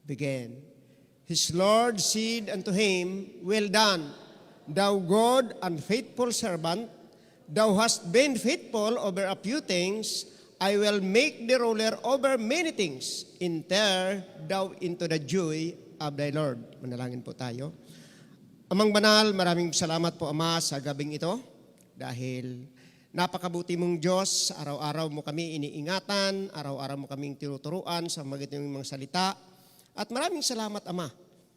Begin. His Lord said unto him, Well done, thou good and faithful servant. Thou hast been faithful over a few things, I will make thee ruler over many things. Enter thou into the joy of thy Lord. Manalangin po tayo. Amang banal, maraming salamat po Ama sa gabing ito dahil napakabuti mong Diyos, araw-araw mo kami iniingatan, araw-araw mo kaming tinuturuan sa magitan ng mga salita. At maraming salamat Ama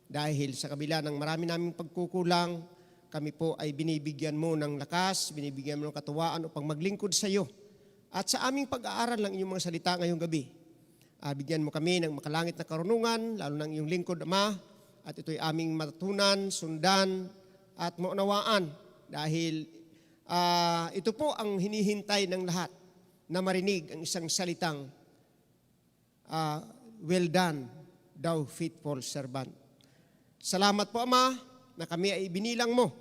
dahil sa kabila ng marami naming pagkukulang, kami po ay binibigyan mo ng lakas, binibigyan mo ng katuwaan upang maglingkod sa iyo. At sa aming pag-aaral ng inyong mga salita ngayong gabi, bigyan mo kami ng makalangit na karunungan, lalo ng iyong lingkod Ama, at ito'y aming matutunan, sundan, at maunawaan dahil ito po ang hinihintay ng lahat na marinig ang isang salitang well done, thou faithful servant. Salamat po Ama na kami ay binilang mo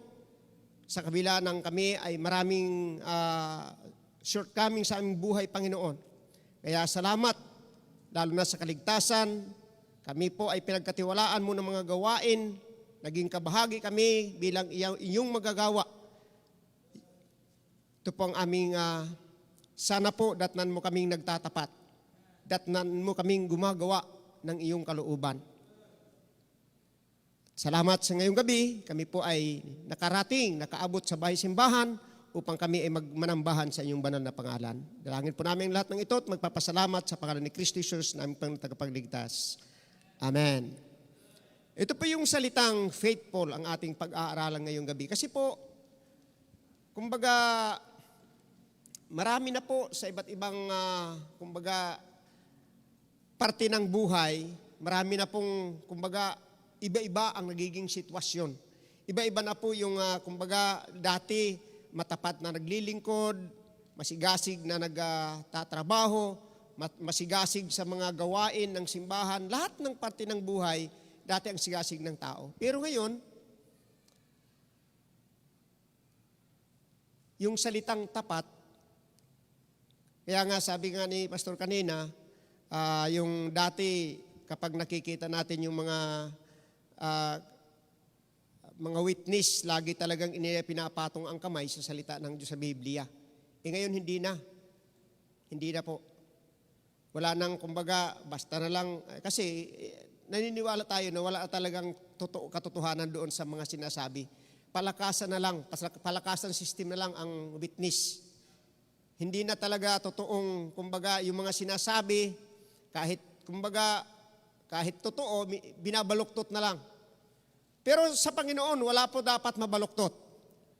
sa kabila ng kami ay maraming shortcoming sa aming buhay Panginoon. Kaya salamat lalo na sa kaligtasan. Kami po ay pinagkatiwalaan mo ng mga gawain, naging kabahagi kami bilang iyong magagawa. Ito po ang aming, sana po datnan mo kaming nagtatapat, datnan mo kaming gumagawa ng iyong kalooban. Salamat sa ngayong gabi, kami po ay nakaabot sa bahay simbahan upang kami ay magmanambahan sa iyong banal na pangalan. Dalangin po namin lahat ng ito at magpapasalamat sa pangalan ni Kristo Jesus na aming tagapagligtas. Amen. Ito po yung salitang faithful ang ating pag-aaralan ngayong gabi. Kasi po, kumbaga, marami na po sa iba't ibang, kumbaga, parte ng buhay, marami na pong, kumbaga, iba-iba ang nagiging sitwasyon. Iba-iba na po yung, kumbaga, dati matapat na naglilingkod, masigasig na nagtatrabaho, masigasig sa mga gawain ng simbahan, lahat ng parte ng buhay, dati ang sigasig ng tao. Pero ngayon, yung salitang tapat, kaya nga sabi nga ni Pastor kanina, yung dati kapag nakikita natin yung mga witness, lagi talagang pinapatong ang kamay sa salita ng Diyos sa Biblia. Ngayon hindi na. Hindi na po. Wala nang kumbaga, basta na lang, kasi naniniwala tayo na wala talagang katotohanan doon sa mga sinasabi. Palakasan na lang, palakasan system na lang ang witness. Hindi na talaga totoong, kumbaga, yung mga sinasabi, kahit totoo, binabaluktot na lang. Pero sa Panginoon, wala po dapat mabaluktot.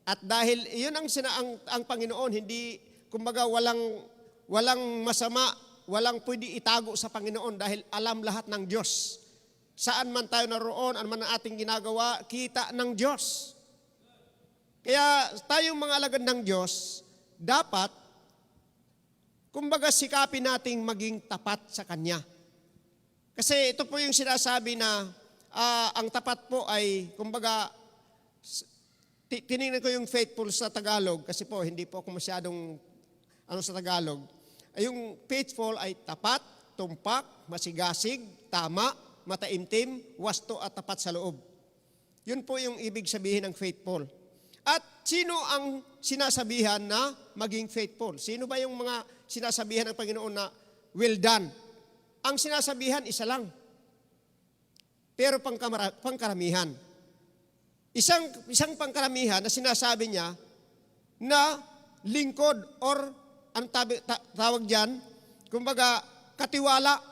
At dahil yun ang Panginoon, hindi, kumbaga, walang masama, walang pwede itago sa Panginoon dahil alam lahat ng Diyos. Saan man tayo naroon, ano man ang ating ginagawa, kita ng Diyos. Kaya tayong mga alagad ng Diyos, dapat, kumbaga sikapin nating maging tapat sa Kanya. Kasi ito po yung sinasabi na ang tapat po ay, kumbaga, tinignan ko yung faithful sa Tagalog, kasi po hindi po ako masyadong sa Tagalog. Yung faithful ay tapat, tumpak, masigasig, tama, mataimtim, wasto at tapat sa loob. Yun po yung ibig sabihin ng faithful. At sino ang sinasabihan na maging faithful? Sino ba yung mga sinasabihan ng Panginoon na well done? Ang sinasabihan, isa lang. Pero pangkaramihan. Isang pangkaramihan na sinasabi niya na lingkod or ang tawag dyan, kumbaga, katiwala,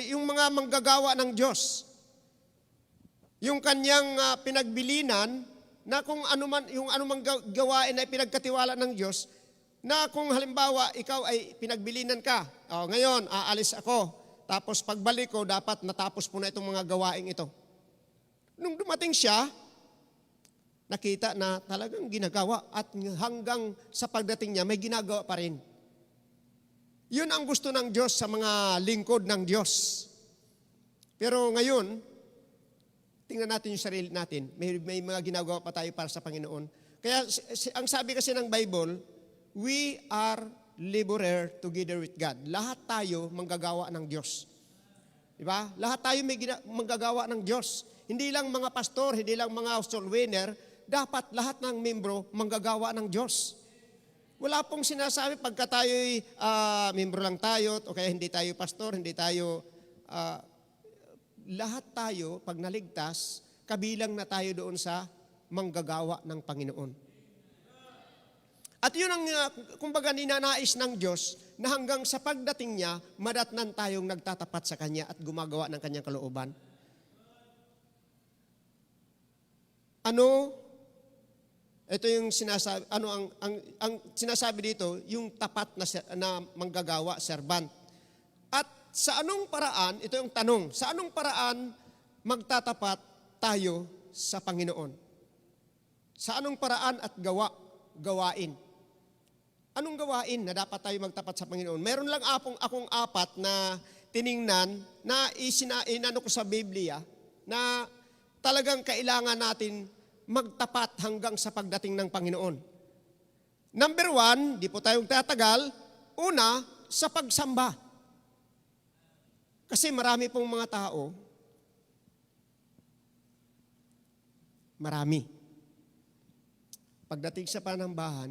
yung mga manggagawa ng Diyos. Yung kanyang pinagbilinan, na kung yung anumang gawain ay pinagkatiwala ng Diyos, na kung halimbawa, ikaw ay pinagbilinan ka, ngayon, aalis ako, tapos pagbalik ko, dapat natapos po na itong mga gawain ito. Nung dumating siya, nakita na talagang ginagawa at hanggang sa pagdating niya, may ginagawa pa rin. Yun ang gusto ng Diyos sa mga lingkod ng Diyos. Pero ngayon, tingnan natin yung sarili natin. May mga ginagawa pa tayo para sa Panginoon. Kaya ang sabi kasi ng Bible, we are laborer together with God. Lahat tayo manggagawa ng Diyos. Diba? Lahat tayo may manggagawa ng Diyos. Hindi lang mga pastor, hindi lang mga soul winner, dapat lahat ng membro manggagawa ng Diyos. Wala pong sinasabi pagka tayo'y membro lang tayo, o kaya hindi tayo pastor, hindi tayo, lahat tayo, pag naligtas, kabilang na tayo doon sa manggagawa ng Panginoon. At yun ang, kumbaga, ninanais ng Diyos na hanggang sa pagdating niya, madatnan tayong nagtatapat sa Kanya at gumagawa ng Kanyang kalooban. Ito yung sinasabi, ang sinasabi dito, yung tapat na manggagawa, servant. At sa anong paraan, ito yung tanong, sa anong paraan magtatapat tayo sa Panginoon? Sa anong paraan at gawain? Anong gawain na dapat tayo magtapat sa Panginoon? Meron lang akong apat na tiningnan na inano ko sa Biblia na talagang kailangan natin magtapat hanggang sa pagdating ng Panginoon. Number 1, di po tayong tatagal, una, sa pagsamba. Kasi marami pong mga tao, pagdating sa panambahan,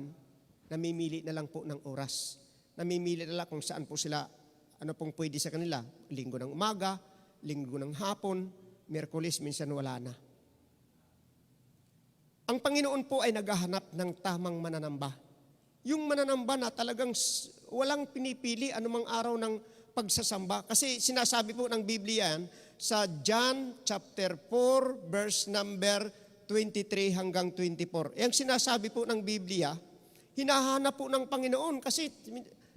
namimili na lang po ng oras. Namimili na lang kung saan po sila, ano pong pwede sa kanila. Linggo ng umaga, linggo ng hapon, Miyerkules, minsan wala na. Ang Panginoon po ay naghahanap ng tamang mananamba. Yung mananamba na talagang walang pinipili anumang araw ng pagsasamba. Kasi sinasabi po ng Biblia yan sa John chapter 4 verse number 23 hanggang 24. Yung sinasabi po ng Biblia, hinahanap po ng Panginoon kasi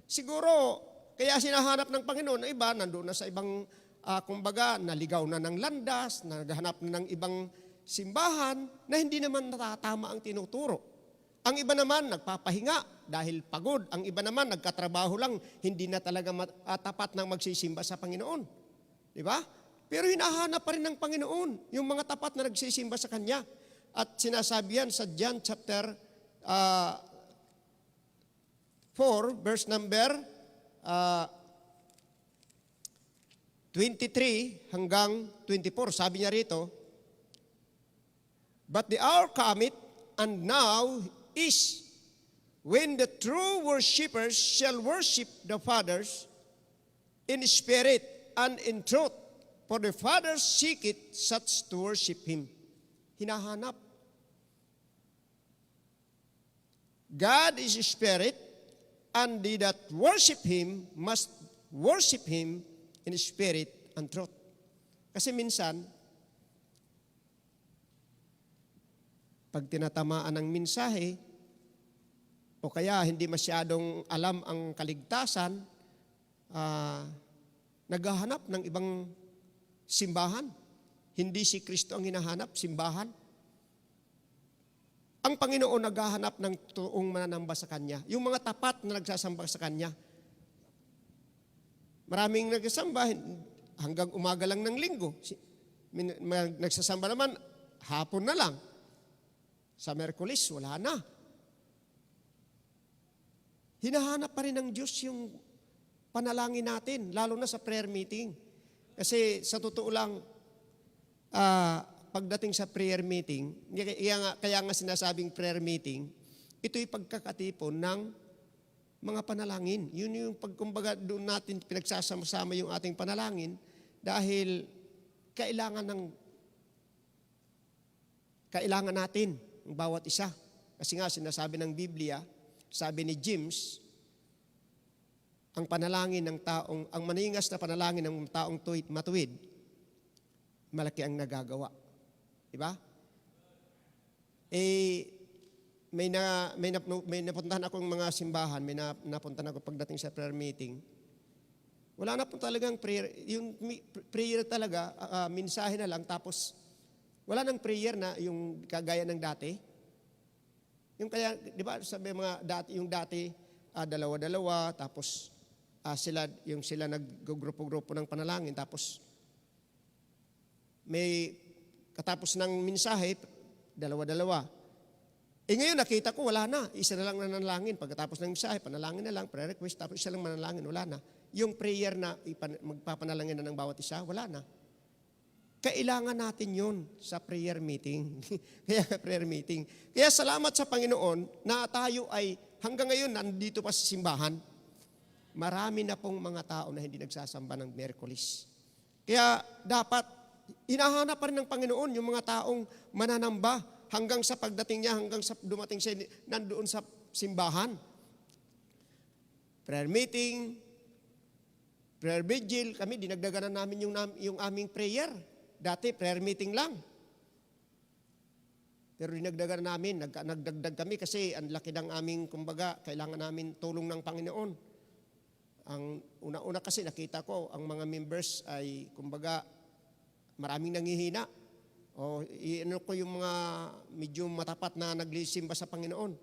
siguro kaya sinahanap ng Panginoon, iba nandoon na sa ibang kumbaga naligaw na ng landas, naghahanap na ng ibang simbahan na hindi naman natatama ang tinuturo. Ang iba naman nagpapahinga dahil pagod. Ang iba naman nagkatrabaho lang, hindi na talaga tapat ng magsisimba sa Panginoon. Di ba? Pero hinahanap pa rin ng Panginoon yung mga tapat na nagsisimba sa Kanya. At sinasabi yan sa John chapter 4 verse number 23 hanggang 24. Sabi niya rito, "But the hour cometh, and now is, when the true worshipers shall worship the Father in spirit and in truth, for the Father seeketh such to worship Him." Hinahanap. God is spirit, and they that worship Him must worship Him in spirit and truth. Kasi minsan, pag tinatamaan ng mensahe, o kaya hindi masyadong alam ang kaligtasan, naghahanap ng ibang simbahan. Hindi si Kristo ang hinahanap, simbahan. Ang Panginoon naghahanap ng totoong mananamba sa Kanya. Yung mga tapat na nagsasamba sa Kanya. Maraming nagsasamba hanggang umaga lang ng linggo. Nagsasamba naman hapon na lang. Sa Miyerkules, wala na. Hinahanap pa rin ng Diyos yung panalangin natin, lalo na sa prayer meeting. Kasi sa totoo lang, pagdating sa prayer meeting, kaya nga sinasabing prayer meeting, ito'y pagkakatipon ng mga panalangin. Yun yung pagkumbaga doon natin pinagsasama-sama yung ating panalangin dahil kailangan natin ang bawat isa. Kasi nga sinasabi ng Biblia, sabi ni James, ang maningas na panalangin ng taong matuwid, malaki ang nagagawa. Diba? May napuntahan akong mga simbahan, may napuntahan ako pagdating sa prayer meeting. Wala na po talagang prayer. Yung prayer talaga, mensahe na lang, tapos wala nang prayer na yung kagaya ng dati. Yung kaya, di ba, sabi mga dati, yung dati, dalawa-dalawa, tapos sila naggrupo-grupo ng panalangin, tapos may katapos ng mensahe, dalawa-dalawa. Ngayon nakita ko, wala na. Isa na lang nanalangin. Pagkatapos ng mensahe, panalangin na lang, prayer request, tapos isa lang manalangin, wala na. Yung prayer na magpapanalangin na ng bawat isa, wala na. Kailangan natin yun sa prayer meeting. Kaya salamat sa Panginoon na tayo ay hanggang ngayon nandito pa sa simbahan. Marami na pong mga tao na hindi nagsasamba ng Miyerkules. Kaya dapat hinahanap pa rin ng Panginoon yung mga taong mananamba hanggang sa pagdating niya, hanggang sa dumating siya nandoon sa simbahan. Prayer meeting, prayer vigil, kami dinagdagan na namin yung aming prayer. Dati prayer meeting lang. Pero dinagdagan na namin, nagdagdag kami kasi ang laki ng aming, kumbaga, kailangan namin tulong ng Panginoon. Ang una-una kasi nakita ko, ang mga members ay, kumbaga, maraming nangihina. O ano ko yung mga medyo matapat na naglisimba sa Panginoon.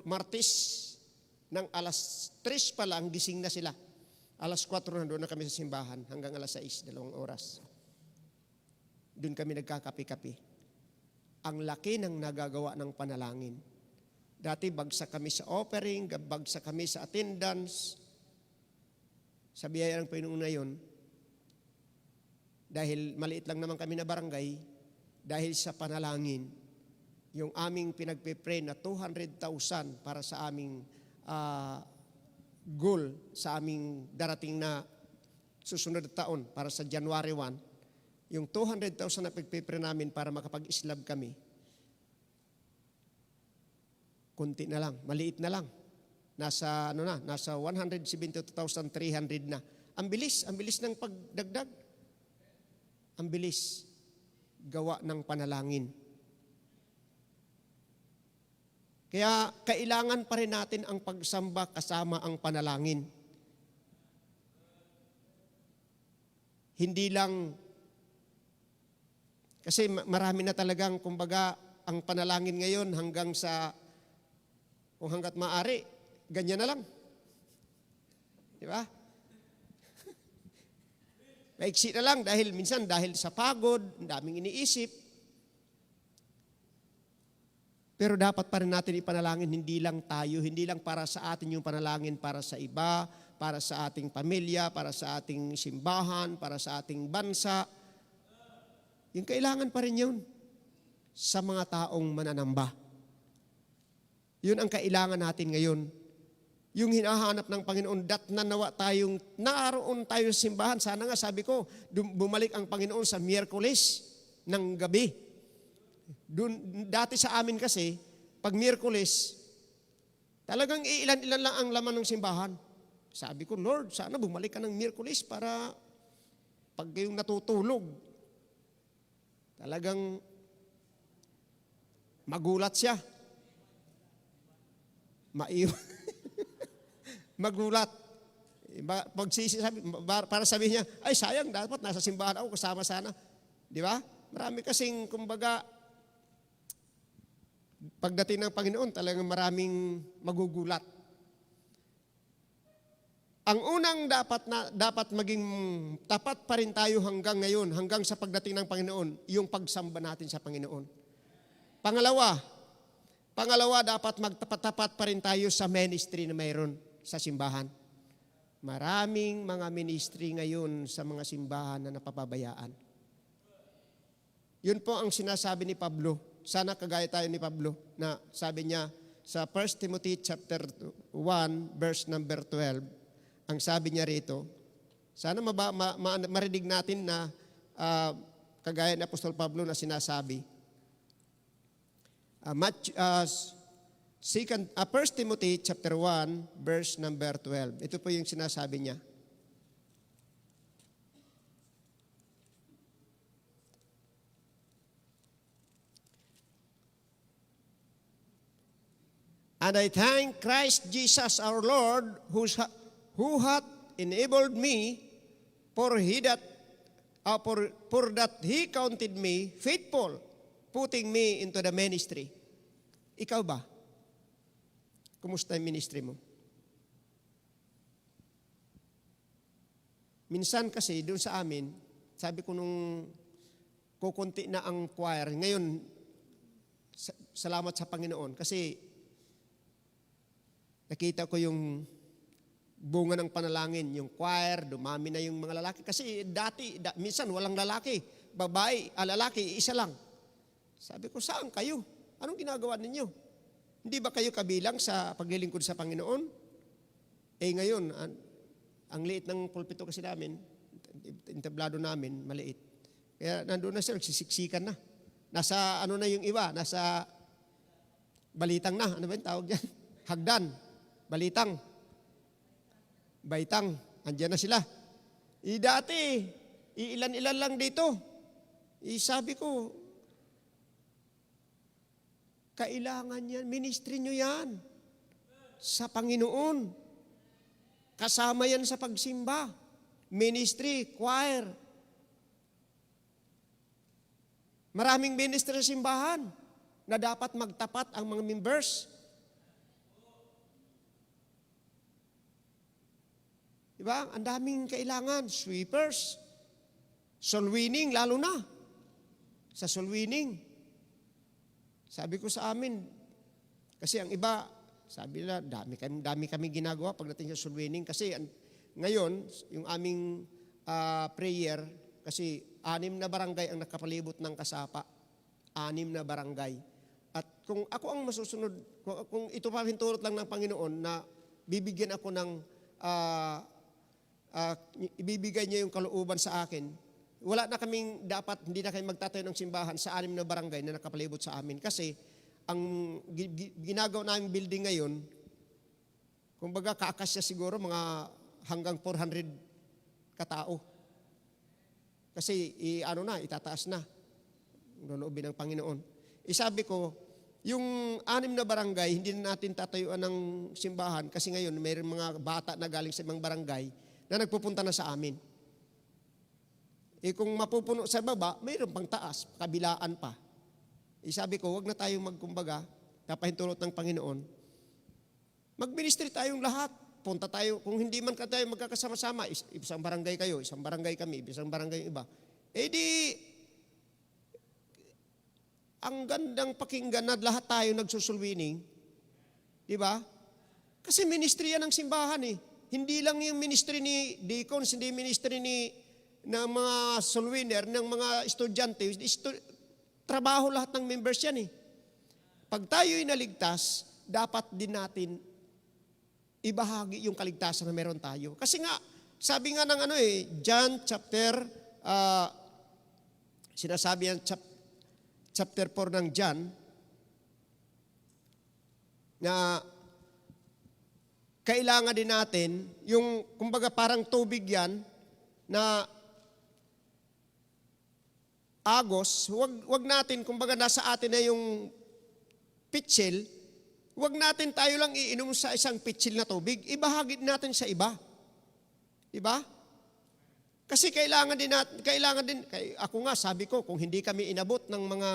Martes ng alas 3 pa lang, gising na sila. Alas 4 na kami sa simbahan hanggang alas 6, 2 oras. Doon kami nagkakapi-kapi. Ang laki ng nagagawa ng panalangin. Dati bagsak kami sa offering, bagsak kami sa attendance. Sa biyaya ng Panginoon na yun, dahil maliit lang naman kami na barangay, dahil sa panalangin, yung aming pinagpipray na 200,000 para sa aming goal, sa aming darating na susunod na taon, para sa January 1, yung 200,000 na pagpipray namin para makapag-islab kami, kunti na lang, maliit na lang. Nasa 172,300 na. Ang bilis ng pagdagdag. Ang bilis gawa ng panalangin. Kaya kailangan pa rin natin ang pagsamba kasama ang panalangin. Hindi lang, kasi marami na talagang, kumbaga, ang panalangin ngayon kung hanggat maaari, ganyan na lang. Di ba? Maiksi na lang dahil minsan sa pagod, ang daming iniisip. Pero dapat pa rin natin ipanalangin, hindi lang tayo, hindi lang para sa atin yung panalangin, para sa iba, para sa ating pamilya, para sa ating simbahan, para sa ating bansa. Yung kailangan pa rin yun sa mga taong mananamba. Yun ang kailangan natin ngayon. Yung hinahanap ng Panginoon, naroon tayo sa simbahan. Sana nga sabi ko, bumalik ang Panginoon sa Miyerkules ng gabi. Dati sa amin kasi, pag Miyerkules, talagang ilan-ilan lang ang laman ng simbahan. Sabi ko, Lord, sana bumalik ka ng Miyerkules para pag kayong natutulog, talagang magulat siya. Magulat. Para sabihin niya, ay sayang, dapat nasa simbahan ako, kasama sana. Di ba? Marami kasing, kumbaga, pagdating ng Panginoon, talagang maraming magugulat. Ang unang dapat maging tapat pa rin tayo hanggang ngayon, hanggang sa pagdating ng Panginoon, yung pagsamba natin sa Panginoon. Pangalawa, dapat magtapat-tapat pa rin tayo sa ministry na mayroon sa simbahan. Maraming mga ministry ngayon sa mga simbahan na napapabayaan. Yun po ang sinasabi ni Pablo. Sana kagaya tayo ni Pablo na sabi niya sa 1 Timothy chapter 1 verse number 12. Ang sabi niya rito, sana marinig natin na kagaya ni Apostol Pablo na sinasabi. 1 Timothy chapter 1 verse number 12. Ito po yung sinasabi niya. And I thank Christ Jesus our Lord, who hath enabled me, for that He counted me faithful, putting me into the ministry. Ikaw ba? Kumusta yung ministry mo? Minsan kasi doon sa amin, sabi ko nung kukunti na ang choir, ngayon, salamat sa Panginoon kasi nakita ko yung bunga ng panalangin, yung choir, dumami na yung mga lalaki. Kasi minsan walang lalaki, lalaki, isa lang. Sabi ko, saan kayo? Anong ginagawa ninyo? Hindi ba kayo kabilang sa paglilingkod sa Panginoon? Ngayon, ang liit ng pulpito kasi namin, entablado namin, maliit. Kaya nandun na sila, nagsisiksikan na. Nasa ano na yung iba, nasa balitang na. Ano ba yung tawag dyan? Hagdan, balitang, baitang, andyan na sila. Dati, ilan-ilan lang dito. Sabi ko, kailangan yan, ministry nyo yan sa Panginoon. Kasama yan sa pagsimba. Ministry, choir. Maraming ministry sa simbahan na dapat magtapat ang mga members. Diba? Ang daming kailangan. Sweepers. Soul winning, lalo na. Sa soul winning. Sabi ko sa amin, kasi ang iba, sabi nila, dami kami ginagawa pagdating sa soul winning. Kasi ngayon, yung aming prayer, kasi 6 na barangay ang nakapalibot ng kasapa. 6 na barangay. At kung ako ang masusunod, kung ito pa hintulot lang ng Panginoon na bibigyan ako ng ibibigay niya yung kalooban sa akin, wala na kaming dapat, hindi na kayo magtatayo ng simbahan sa 6 na barangay na nakapalibot sa amin. Kasi ang ginagawa naming building ngayon, kumbaga kakasya siguro mga hanggang 400 katao. Kasi itataas na. Loloobin ng Panginoon. Sabi ko, yung 6 na barangay, hindi na natin tatayuan ng simbahan kasi ngayon mayroong mga bata na galing sa ibang barangay na nagpupunta na sa amin. Kung mapupuno sa baba, mayroon pang taas, kabilaan pa. Sabi ko, wag na tayong magkumbaga, kapahintulot ng Panginoon. Mag-ministry tayong lahat. Punta tayo, kung hindi man ka tayo magkakasama-sama, isang barangay kayo, isang barangay kami, isang barangay iba. Ang gandang pakinggan na lahat tayo nagsusulwining. Di ba? Kasi ministry yan ng simbahan eh. Hindi lang yung ministry ni deacons, hindi ministry ng mga soul-winner, ng mga estudyante. Trabaho lahat ng members yan eh. Pag tayo'y naligtas, dapat din natin ibahagi yung kaligtasan na meron tayo. Kasi nga, sabi nga ng John chapter, sinasabi yan, chapter 4 ng John, na kailangan din natin, yung kumbaga parang tubig yan, na agos, wag natin, kumbaga nasa atin na yung pitsil, wag natin tayo lang iinom sa isang pitsil na tubig, ibahagi natin sa iba. Diba? Kasi kailangan din, ako nga sabi ko, kung hindi kami inabot ng mga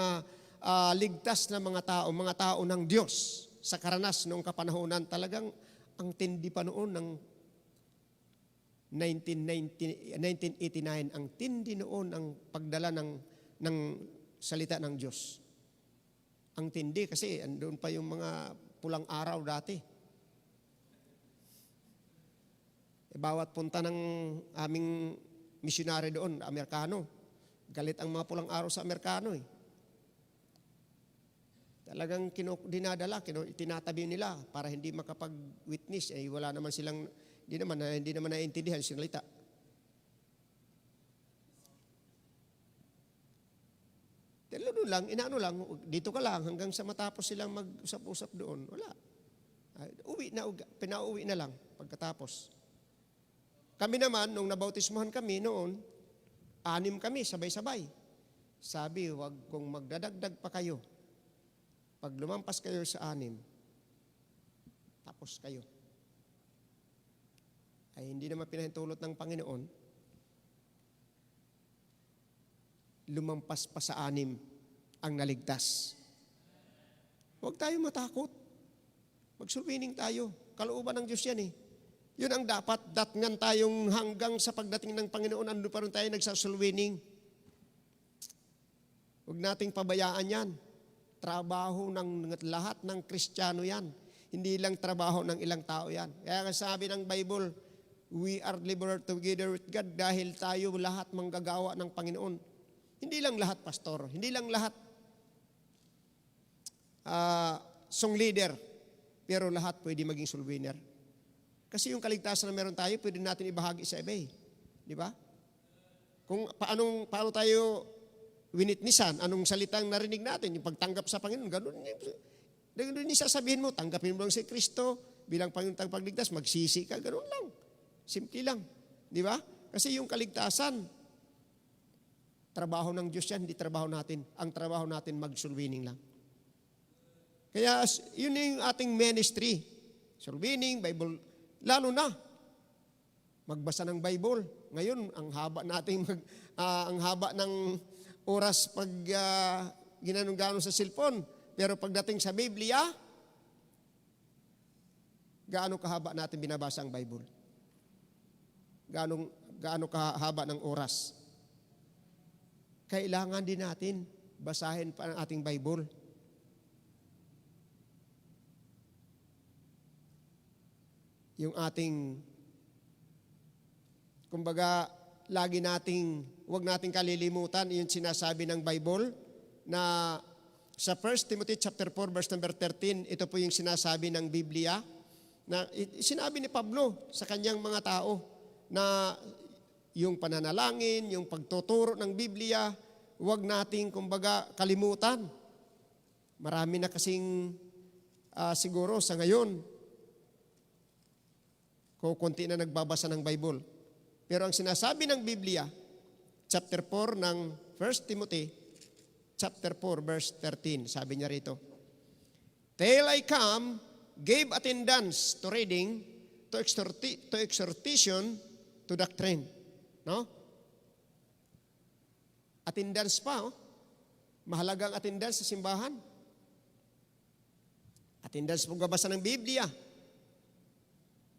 ligtas na mga tao ng Diyos sa karanas noong kapanahonan, talagang ang tindi pa noon ng 1989, ang tindi noon ang pagdala ng salita ng Diyos. Ang tindi kasi andun pa yung mga pulang araw dati. Bawat punta ng aming misyonary doon, Amerikano, galit ang mga pulang araw sa Amerikano eh. Talagang tinatabi nila para hindi makapag-witness. Wala naman silang, hindi naman naiintindihan yung salita. Inaano lang, dito ka lang hanggang sa matapos silang mag-usap-usap doon. Wala. Pinauwi na lang pagkatapos. Kami naman, nung nabautismuhan kami noon, 6 kami, sabay-sabay. Sabi, wag kung magdadagdag pa kayo. Pag lumampas kayo sa 6, tapos kayo. Ay hindi naman pinahintulot ng Panginoon, lumampas pa sa 6 ang naligtas. Huwag tayong matakot. Magsulwining tayo. Kalooban ng Diyos yan eh. Yun ang dapat, datngan tayong hanggang sa pagdating ng Panginoon, ando pa rin tayo nagsasulwining. Huwag nating pabayaan yan. Trabaho ng lahat ng Kristiyano yan. Hindi lang trabaho ng ilang tao yan. Kaya sabi ng Bible, we are liberated together with God dahil tayo lahat manggagawa ng Panginoon. Hindi lang lahat pastor, hindi lang lahat song leader, pero lahat pwede maging soul winner. Kasi yung kaligtasan na meron tayo, pwede natin ibahagi sa iba eh. Di ba? Kung paano tayo winitnisan, anong salitang narinig natin, yung pagtanggap sa Panginoon, ganun yung sasabihin mo, tanggapin mo lang si Kristo bilang Panginoon tang pagligtas, magsisi ka, ganun lang. Simple lang. Di ba? Kasi yung kaligtasan, trabaho ng Diyos yan, hindi trabaho natin. Ang trabaho natin, mag-soul winning lang. Kaya yun yung ating ministry. Soul winning, Bible, lalo na, magbasa ng Bible. Ngayon, ang haba ng oras pag ginanong-ganon sa cellphone. Pero pagdating sa Biblia, gaano kahaba natin binabasa ang Bible? Gaano kahaba ng oras? Kailangan din natin basahin pa ang ating Bible. Yung ating, kumbaga, huwag nating kalilimutan yung sinasabi ng Bible na sa 1 Timothy chapter 4 verse number 13, ito po yung sinasabi ng Biblia na sinabi ni Pablo sa kanyang mga tao na yung pananalangin, yung pagtuturo ng Biblia, huwag nating kumbaga kalimutan. Marami na kasing siguro sa ngayon, kunti na nagbabasa ng Bible. Pero ang sinasabi ng Biblia, chapter 4 ng 1 Timothy, chapter 4, verse 13, sabi niya rito, "Till I come, gave attendance to reading, to exhortation, to doctrine." No? Attendance pa, oh. Mahalagang attendance sa simbahan. Attendance pagbabasa ng Biblia.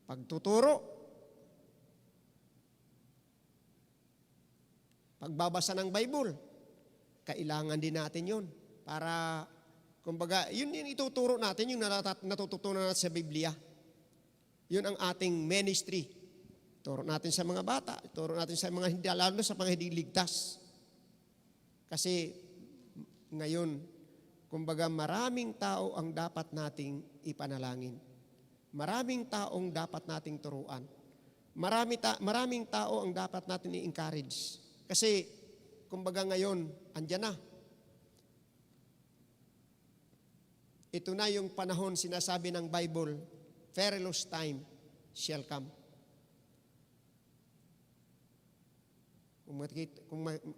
Pagtuturo. Pagbabasa ng Bible. Kailangan din natin yun. Para, kumbaga, yun yung ituturo natin, yung natututunan natin sa Biblia. Yun ang ating ministry. Turo natin sa mga bata, turo natin sa mga hindi, lalo sa mga hindi ligtas. Kasi ngayon, kumbaga maraming tao ang dapat nating ipanalangin. Maraming taong dapat nating turuan. Maraming tao ang dapat natin i-encourage. Kasi, kumbaga ngayon, andyan na. Ito na yung panahon sinasabi ng Bible, perilous time shall come.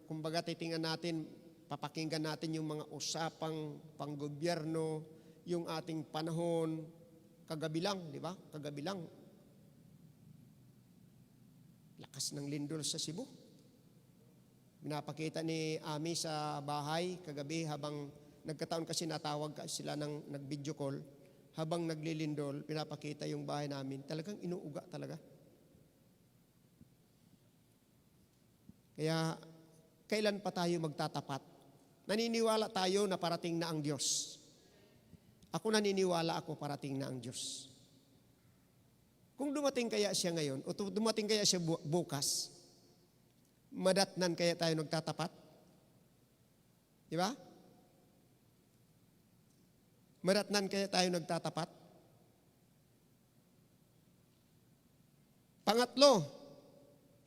Kumbaga titingnan natin, papakinggan natin yung mga usapang panggobyerno, yung ating panahon, kagabi lang, di ba? Kagabi lang. Lakas ng lindol sa Cebu. Pinapakita ni Ami sa bahay kagabi habang nagkataon kasi natawag sila ng nag-video call. Habang naglilindol, pinapakita yung bahay namin. Talagang inuuga talaga. Kaya, kailan pa tayo magtatapat? Naniniwala tayo na parating na ang Diyos. Ako naniniwala ako parating na ang Diyos. Kung dumating kaya siya ngayon, o dumating kaya siya bukas, madatnan kaya tayo nagtatapat? Di ba? Madatnan kaya tayo nagtatapat? Pangatlo,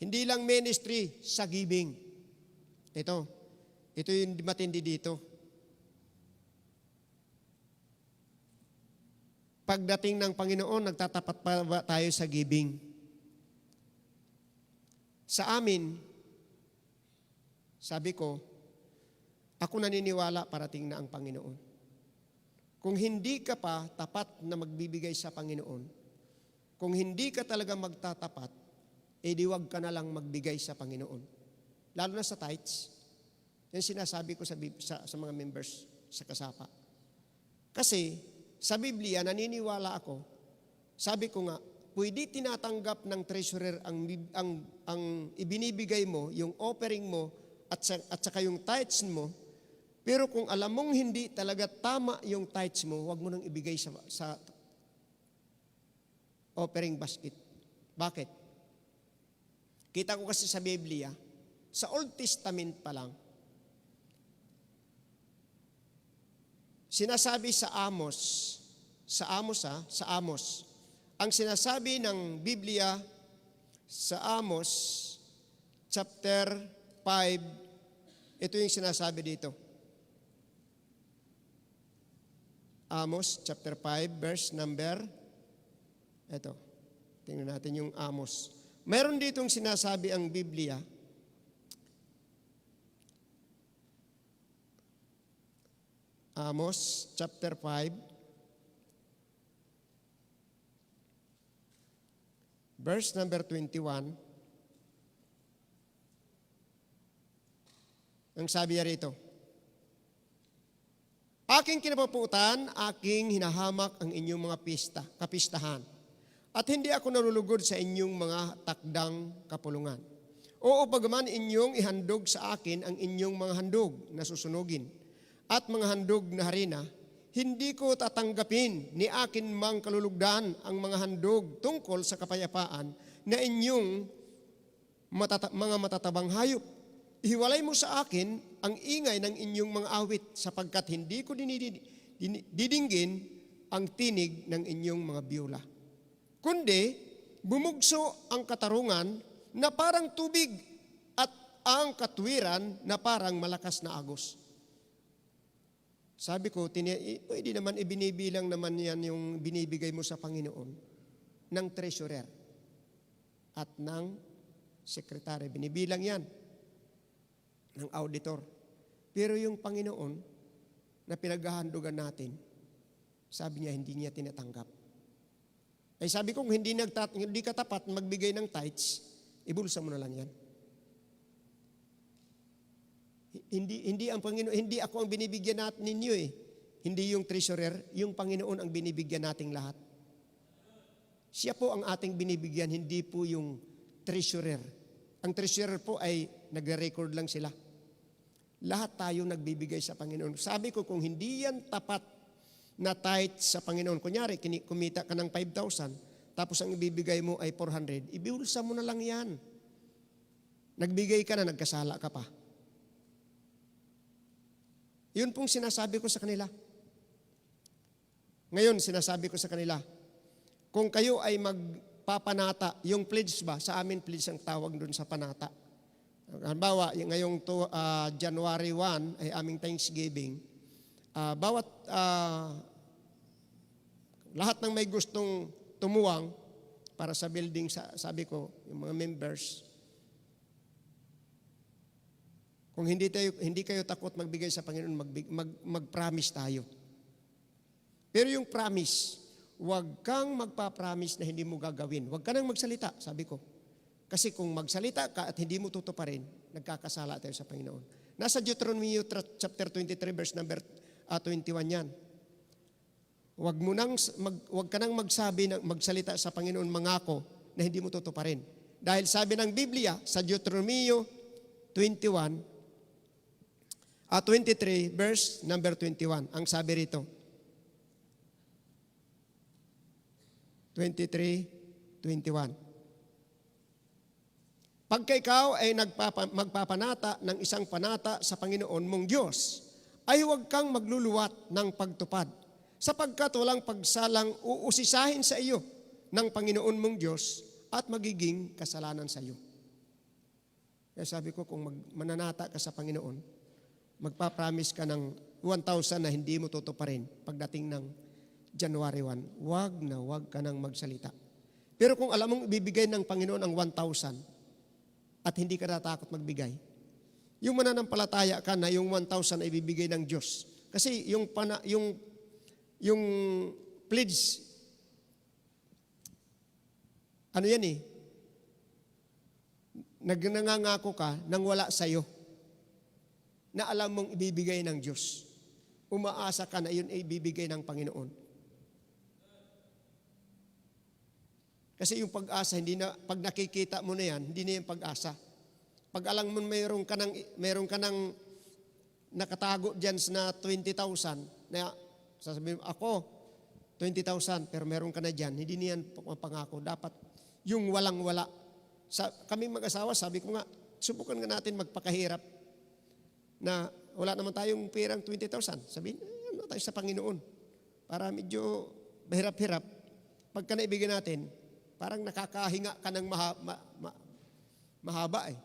hindi lang ministry, sa giving. Ito yung matindi dito. Pagdating ng Panginoon, nagtatapat pa ba tayo sa giving? Sa amin, sabi ko, ako naniniwala parating na ang Panginoon. Kung hindi ka pa tapat na magbibigay sa Panginoon, kung hindi ka talaga magtatapat, di wag ka na lang magbigay sa Panginoon. Lalo na sa tithes. Yan sinasabi ko sa mga members sa kasapa. Kasi sa Biblia, naniniwala ako, sabi ko nga, pwede tinatanggap ng treasurer ang ibinibigay mo, yung offering mo, at saka yung tithes mo, pero kung alam mong hindi talaga tama yung tithes mo, huwag mo nang ibigay sa offering basket. Bakit? Kita ko kasi sa Biblia, sa Old Testament pa lang, sinasabi sa Amos, ang sinasabi ng Biblia sa Amos, chapter 5, ito yung sinasabi dito. Amos chapter 5, verse number, ito, tingnan natin yung Amos. Meron ditong sinasabi ang Biblia, Amos chapter 5, verse number 21. Ang sabi niya rito, aking kinapaputan, aking hinahamak ang inyong mga kapistahan, at hindi ako nalulugod sa inyong mga takdang kapulungan. Oo, bagaman inyong ihandog sa akin ang inyong mga handog na susunugin, at mga handog na harina, hindi ko tatanggapin ni akin mang kalulugdan ang mga handog tungkol sa kapayapaan na inyong mga matatabang hayop. Ihiwalay mo sa akin ang ingay ng inyong mga awit sapagkat hindi ko didinggin ang tinig ng inyong mga biola. Kundi bumugso ang katarungan na parang tubig at ang katwiran na parang malakas na agos. Sabi ko, pwede naman ibinibilang naman yan yung binibigay mo sa Panginoon ng treasurer at ng sekretary. Binibilang yan ng auditor. Pero yung Panginoon na pinaghahandugan natin, sabi niya, hindi niya tinatanggap. Ay sabi ko, kung hindi ka tapat magbigay ng tithes, ibulsa mo na lang yan. Hindi ang Panginoon, hindi ako ang binibigyan natin ninyo eh. Hindi yung treasurer, yung Panginoon ang binibigyan nating lahat. Siya po ang ating binibigyan, hindi po yung treasurer. Ang treasurer po ay nagre-record lang sila. Lahat tayo nagbibigay sa Panginoon. Sabi ko, kung hindi yan tapat na tithe sa Panginoon, kunyari, kumita ka ng 5,000, tapos ang ibibigay mo ay 400, ibulsa mo na lang yan. Nagbigay ka na, nagkasala ka pa. Yun pong sinasabi ko sa kanila. Ngayon, sinasabi ko sa kanila, kung kayo ay magpapanata, yung pledge ba, sa amin pledge ang tawag doon sa panata. Halimbawa, ngayong January 1 ay aming Thanksgiving. Lahat ng may gustong tumuwang para sa building, sabi ko, yung mga members, kung hindi kayo takot magbigay sa Panginoon, mag-promise tayo. Pero yung promise, huwag kang magpa-promise na hindi mo gagawin. Huwag ka nang magsalita, sabi ko. Kasi kung magsalita ka at hindi mo tutuparin, nagkakasala tayo sa Panginoon. Nasa Deuteronomy chapter 23 verse number 21 yan. Huwag ka nang magsalita sa Panginoon mangako na hindi mo tutuparin. Dahil sabi ng Biblia sa Deuteronomy 23 verse number 21. Ang sabi rito, 23:21. Pagka ikaw ay magpapanata ng isang panata sa Panginoon mong Diyos, ay huwag kang magluluwat ng pagtupad, sapagkat walang pagsalang uusisahin sa iyo ng Panginoon mong Diyos at magiging kasalanan sa iyo. Kaya sabi ko, kung mananata ka sa Panginoon, magpapromise ka ng 1,000 na hindi mo tutuparin pagdating ng January 1, wag ka nang magsalita. Pero kung alam mong ibibigay ng Panginoon ang 1,000, at hindi ka natakot magbigay, yung mananampalataya ka na yung 1,000 ay ibibigay ng Diyos. Kasi yung pledge, ano yan eh, nangangako ka nang wala sa'yo, na alam mong ibibigay ng Diyos. Umaasa ka na yun ay ibibigay ng Panginoon. Kasi yung pag-asa, pag nakikita mo na yan, hindi na yung pag-asa. Pag alam mo mayroon ka ng nakatago dyan na 20,000, na sasabihin mo, ako, 20,000, pero meron ka na dyan, hindi na yan pangako. Dapat yung walang-wala. Kami mag-asawa, sabi ko nga, subukan nga natin magpakahirap na wala naman tayong perang 20,000. Sabihin, ano tayo sa Panginoon? Para medyo mahirap-hirap. Pagka naibigyan natin, parang nakakahinga ka ng mahaba eh.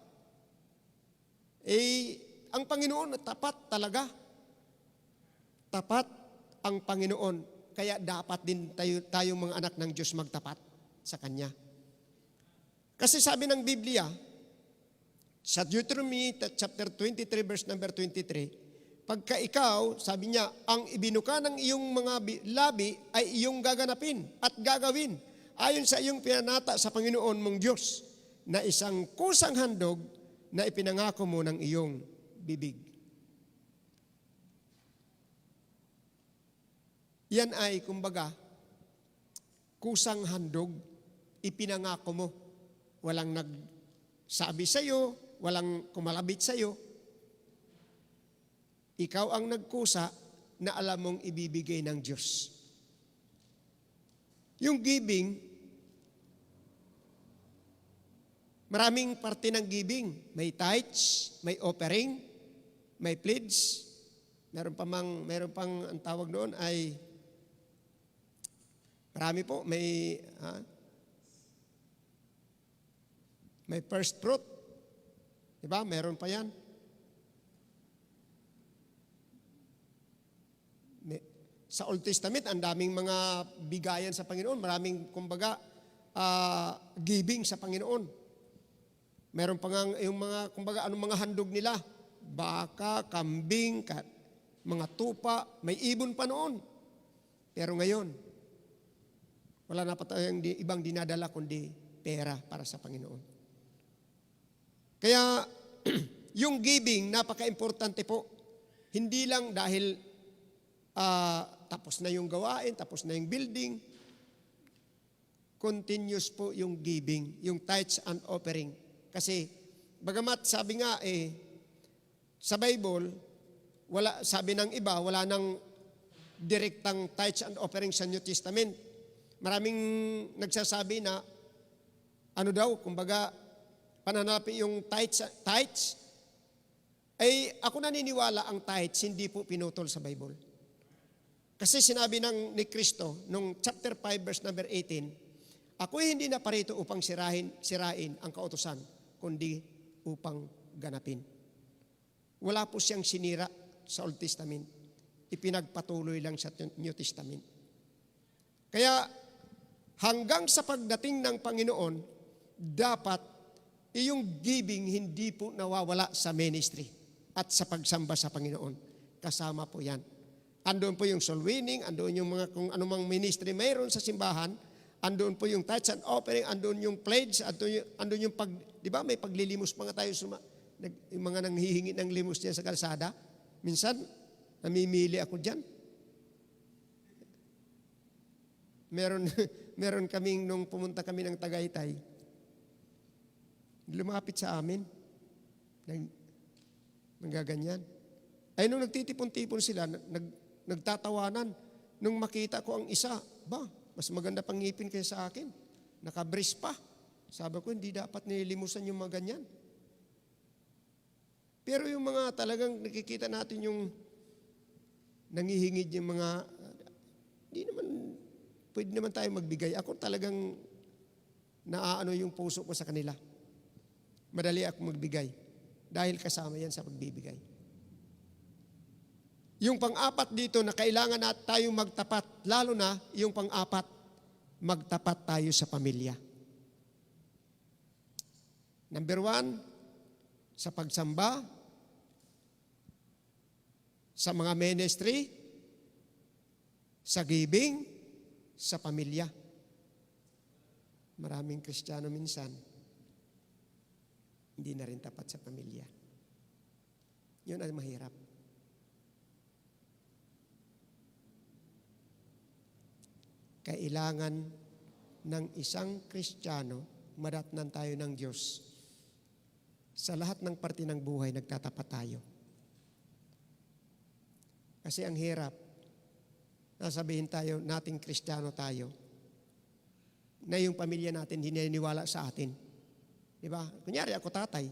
Ang Panginoon tapat talaga. Tapat ang Panginoon. Kaya dapat din tayong mga anak ng Diyos magtapat sa Kanya. Kasi sabi ng Biblia, sa Deuteronomy chapter 23 verse number 23, pagka ikaw, sabi niya, ang ibinuka ng iyong mga labi ay iyong gaganapin at gagawin ayon sa iyong pinanata sa Panginoon mong Diyos na isang kusang handog na ipinangako mo ng iyong bibig. Yan ay, kumbaga, kusang handog, ipinangako mo. Walang nagsabi sa iyo, walang kumalabit sa iyo. Ikaw ang nagkusa na alam mong ibibigay ng Diyos. Yung giving, maraming parte ng giving. May tithes, may offering, may pledge. Meron pang ang tawag doon ay marami po, may first fruit. Diba? Meron pa yan. Sa Old Testament, ang daming mga bigayan sa Panginoon. Maraming, kumbaga, giving sa Panginoon. Meron pa nga yung mga, kumbaga, anong mga handog nila? Baka, kambing, mga tupa, may ibon pa noon. Pero ngayon, wala na pa tayong ibang dinadala kundi pera para sa Panginoon. Kaya, yung giving, napaka-importante po. Hindi lang dahil tapos na yung gawain, tapos na yung building. Continuous po yung giving, yung tithes and offering. Kasi, bagamat sabi nga sa Bible, sabi ng iba, wala nang direktang tithes and offering sa New Testament. Maraming nagsasabi na, kumbaga, pananapi yung tithes, ay ako naniniwala ang tithes hindi po pinutol sa Bible. Kasi sinabi ni Kristo, nung chapter 5 verse number 18, ako'y hindi na parito upang sirain ang kautusan, kundi upang ganapin. Wala po siyang sinira sa Old Testament. Ipinagpatuloy lang sa New Testament. Kaya hanggang sa pagdating ng Panginoon, dapat iyong giving hindi po nawawala sa ministry at sa pagsamba sa Panginoon. Kasama po yan. Andoon po yung soul winning, andoon yung mga kung anumang ministry mayroon sa simbahan, andoon po yung tithes and offering, andoon yung pledge, andoon yung di ba may paglilimos mga tayo, yung mga nanghihingi ng limos diyan sa kalsada. Minsan, namimili ako diyan. Meron kaming, nung pumunta kami ng Tagaytay, lumapit sa amin, nanggaganyan. Ay nung nagtitipon-tipon sila, nagtatawanan. Nung makita ko ang isa, mas maganda pang ngipin kaya sa akin. Nakabris pa. Sabi ko, hindi dapat nililimusan yung mga ganyan. Pero yung mga talagang nakikita natin yung nangihingid yung mga, pwede naman tayo magbigay. Ako talagang naaano yung puso ko sa kanila. Madali ako magbigay. Dahil kasama yan sa pagbibigay. Yung pang-apat dito na kailangan tayong magtapat, lalo na yung pang-apat, magtapat tayo sa pamilya. Number 1, sa pagsamba, sa mga ministry, sa giving, sa pamilya. Maraming Kristiyano minsan, hindi na rin tapat sa pamilya. Yun ang mahirap. Kailangan ng isang Kristiyano, madatnan tayo ng Diyos. Sa lahat ng parte ng buhay, nagtatapat tayo. Kasi ang hirap, nasabihin tayo, nating Kristiyano tayo, na yung pamilya natin hindi naniniwala sa atin. Diba? Kunyari ako tatay,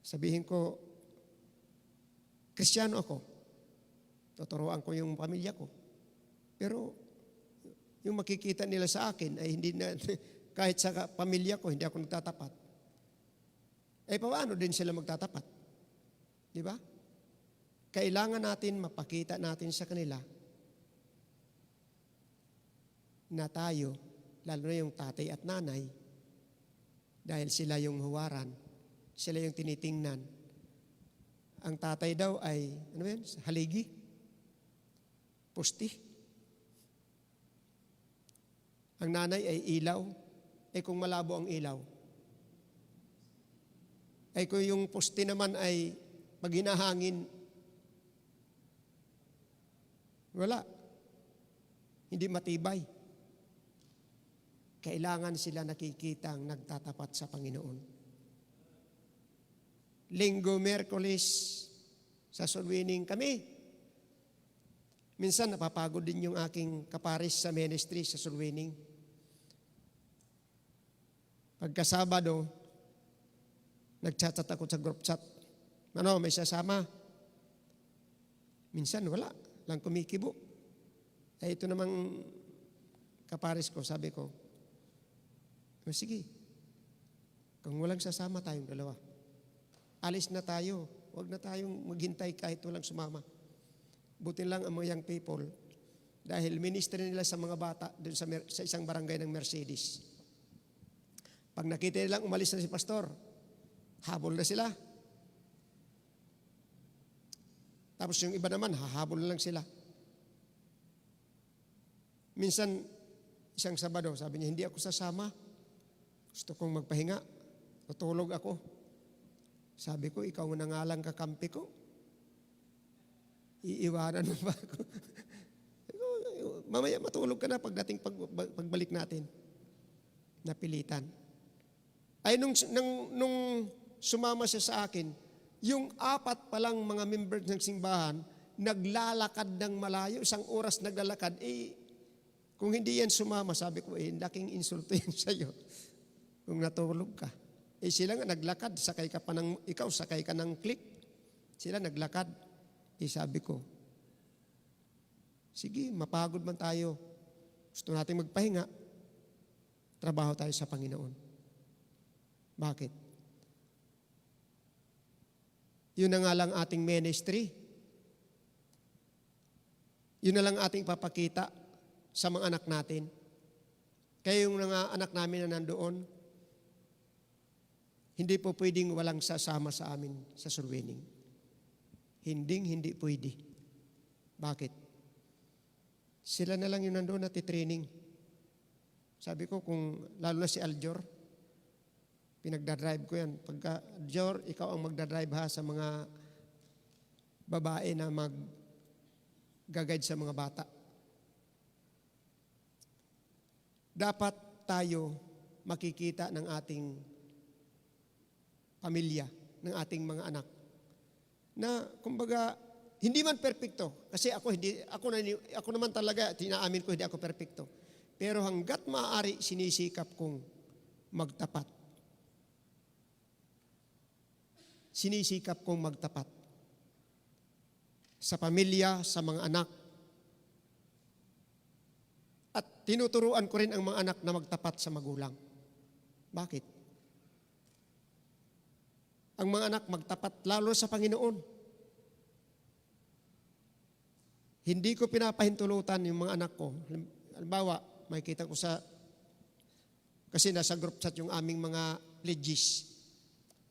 sabihin ko, Kristiyano ako, tuturuan ko yung pamilya ko. Pero yung makikita nila sa akin ay hindi na, kahit sa pamilya ko, hindi ako nagtatapat. Eh paano din sila magtatapat? Di ba? Kailangan natin mapakita natin sa kanila na tayo, lalo na yung tatay at nanay, dahil sila yung huwaran, sila yung tinitingnan. Ang tatay daw ay, ano yun? Haligi. Pusti. Ang nanay ay ilaw. Eh kung malabo ang ilaw. Eh kung yung pusti naman ay pag hinahangin, wala. Hindi matibay. Kailangan sila nakikita ang nagtatapat sa Panginoon. Linggo, Miyerkules, sa soul winning kami. Minsan napapagod din yung aking kapares sa ministry sa soul winning. Pagka Sabado, nag-chat ako sa group chat. Ano, may sasama? Minsan wala, lang kumikibo. Eh ito namang kapares ko, sabi ko, sige, kung walang sasama tayong dalawa, alis na tayo. Huwag na tayong maghintay kahit walang sumama. Buti lang ang mga young people dahil ministry nila sa mga bata doon sa isang barangay ng Mercedes. Pag nakita nilang umalis na si pastor, habol na sila. Tapos yung iba naman, hahabol na lang sila. Minsan, isang Sabado, sabi niya, hindi ako sasama. Gusto kong magpahinga. Tutulog ako. Sabi ko, ikaw na nga lang kakampi ko. Iiwanan mo ba ako? Mamaya matulog ka na pagdating pagbalik natin. Napilitan. Ay nung sumama siya sa akin, yung 4 pa lang mga members ng simbahan, naglalakad ng malayo, 1 oras naglalakad, kung hindi yan sumama, sabi ko, laking insulto yan sa'yo. Kung natulog ka. Sila nga naglakad, ikaw sakay ka ng click. Sila naglakad. Sabi ko, sige, mapagod man tayo. Gusto natin magpahinga. Trabaho tayo sa Panginoon. Bakit? Yun na nga lang ating ministry. Yun na lang ating papakita sa mga anak natin. Kaya yung mga anak namin na nandoon, hindi po pwedeng walang sasama sa amin sa soul winning. Hindi pwede. Bakit? Sila na lang yung nandoon na titraining. Sabi ko, kung lalo na si Aljor, pinagdadrive ko yan. Pagka, Aljor, ikaw ang magdadrive ha sa mga babae na mag-guide sa mga bata. Dapat tayo makikita ng ating pamilya, ng ating mga anak, na kumbaga, hindi man perpekto. Kasi ako naman talaga, tinaamin ko hindi ako perpekto. Pero hanggat maaari, sinisikap kong magtapat. Sinisikap kong magtapat. Sa pamilya, sa mga anak. At tinuturuan ko rin ang mga anak na magtapat sa magulang. Bakit? Ang mga anak magtapat lalo sa Panginoon. Hindi ko pinapahintulutan yung mga anak ko. Halimbawa, makikita ko kasi nasa group chat yung aming mga pledges.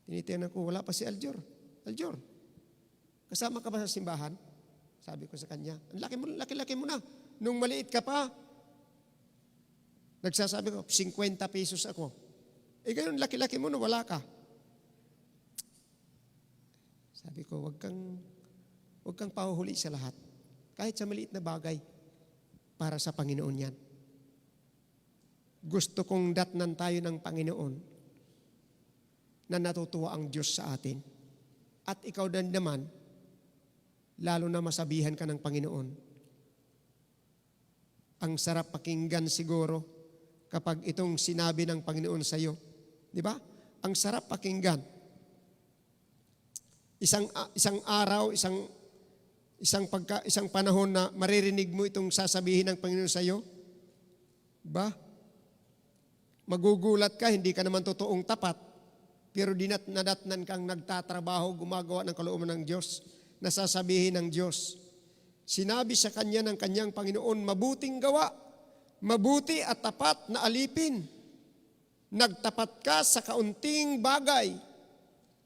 Tinitinan ko, wala pa si Aljor. Aljor, kasama ka ba sa simbahan? Sabi ko sa kanya, ang laki-laki mo na. Nung maliit ka pa, nagsasabi ko, 50 pesos ako. Ganun, laki-laki mo na, wala ka. Sabi ko, wag kang pahuhuli sa lahat. Kahit sa maliit na bagay, para sa Panginoon yan. Gusto kong datnan tayo ng Panginoon na natutuwa ang Diyos sa atin. At ikaw din naman, lalo na masabihan ka ng Panginoon. Ang sarap pakinggan siguro kapag itong sinabi ng Panginoon sa iyo. Di ba? Ang sarap pakinggan. Isang araw, isang panahon na maririnig mo itong sasabihin ng Panginoon sa iyo. Ba? Magugulat ka, hindi ka naman totoong tapat. pero nadatnan kang nagtatrabaho, gumagawa ng kalooban ng Diyos, nasasabihin ng Diyos. Sinabi sa kanya ng kanyang Panginoon, mabuting gawa, mabuti at tapat na alipin. Nagtapat ka sa kaunting bagay,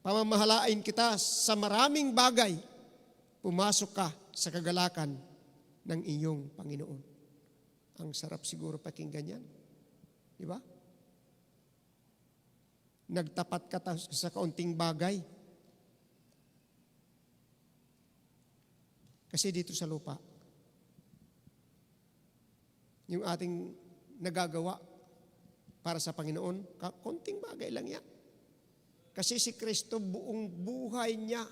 pamamahalain kita sa maraming bagay. Pumasok ka sa kagalakan ng iyong Panginoon. Ang sarap siguro pakinggan yan. Di ba? Nagtapat ka sa kaunting bagay. Kasi dito sa lupa, yung ating nagagawa para sa Panginoon, kaunting bagay lang yan. Kasi si Kristo buong buhay niya,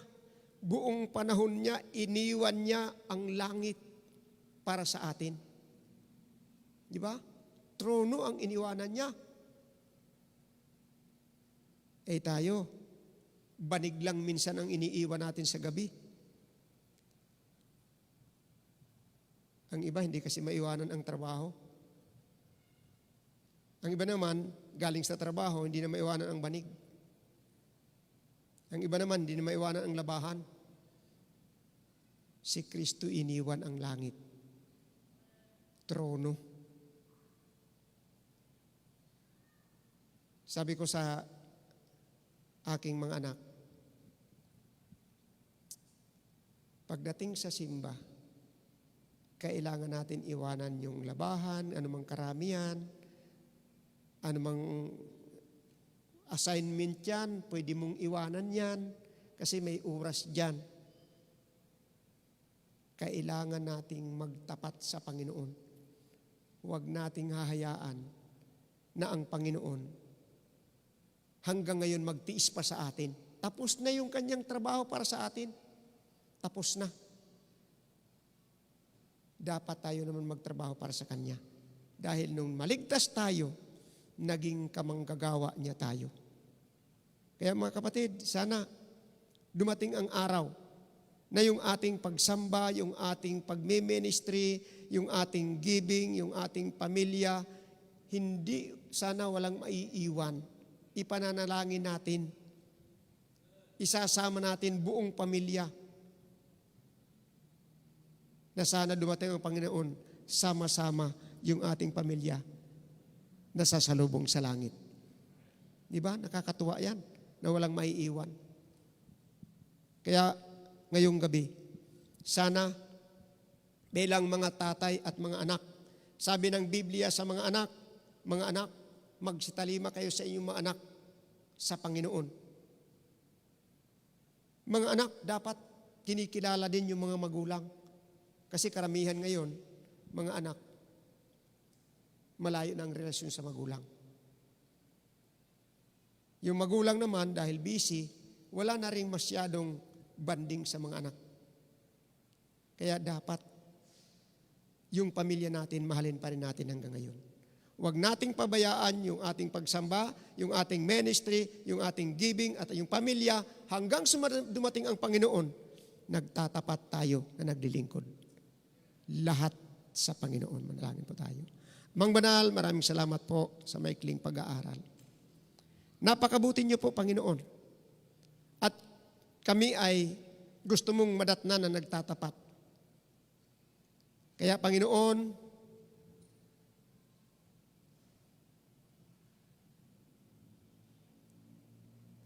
buong panahon niya, iniwan niya ang langit para sa atin. Di ba? Trono ang iniwanan niya. Eh tayo, banig lang minsan ang iniiwan natin sa gabi. Ang iba hindi kasi maiwanan ang trabaho. Ang iba naman, galing sa trabaho, hindi na maiwanan ang banig. Ang iba naman, hindi na maiwanan ang labahan. Si Kristo iniwan ang langit. Trono. Sabi ko sa aking mga anak, pagdating sa simba, kailangan natin iwanan yung labahan, anumang karamihan, anumang assignment yan, pwede mong iwanan yan kasi may oras dyan. Kailangan nating magtapat sa Panginoon. Huwag nating hahayaan na ang Panginoon hanggang ngayon magtiis pa sa atin. Tapos na yung kanyang trabaho para sa atin. Tapos na. Dapat tayo naman magtrabaho para sa Kanya. Dahil nung maligtas tayo, naging kamanggagawa niya tayo. Kaya mga kapatid, sana dumating ang araw na yung ating pagsamba, yung ating pagme-ministry, yung ating giving, yung ating pamilya, hindi sana walang maiiwan. Ipananalangin natin. Isasama natin buong pamilya. Na sana dumating ang Panginoon, sama-sama yung ating pamilya na sasalubong sa langit. Di ba? Nakakatuwa yan na walang maiiwan. Kaya ngayong gabi, sana bilang mga tatay at mga anak, sabi ng Biblia sa mga anak, magsitalima kayo sa inyong mga anak sa Panginoon. Mga anak, dapat kinikilala din yung mga magulang. Kasi karamihan ngayon, mga anak, malayo na ang relasyon sa magulang. Yung magulang naman, dahil busy, wala na rin masyadong banding sa mga anak. Kaya dapat, yung pamilya natin, mahalin pa rin natin hanggang ngayon. Huwag nating pabayaan yung ating pagsamba, yung ating ministry, yung ating giving, at yung pamilya, hanggang dumating ang Panginoon, nagtatapat tayo na naglilingkod. Lahat sa Panginoon. Manalangin po tayo. Mang Banal, maraming salamat po sa maikling pag-aaral. Napakabuti niyo po, Panginoon. At kami ay gusto mong madatnan na nagtatapat. Kaya, Panginoon,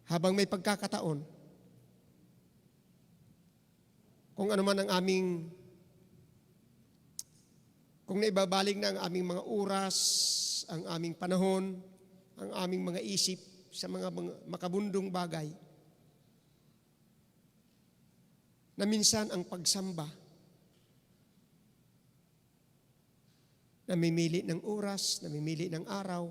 habang may pagkakataon, kung ano man ang kung naibabalik na ang aming mga oras, ang aming panahon, ang aming mga isip sa mga makabundong bagay, na minsan ang pagsamba, namimili ng oras, namimili ng araw,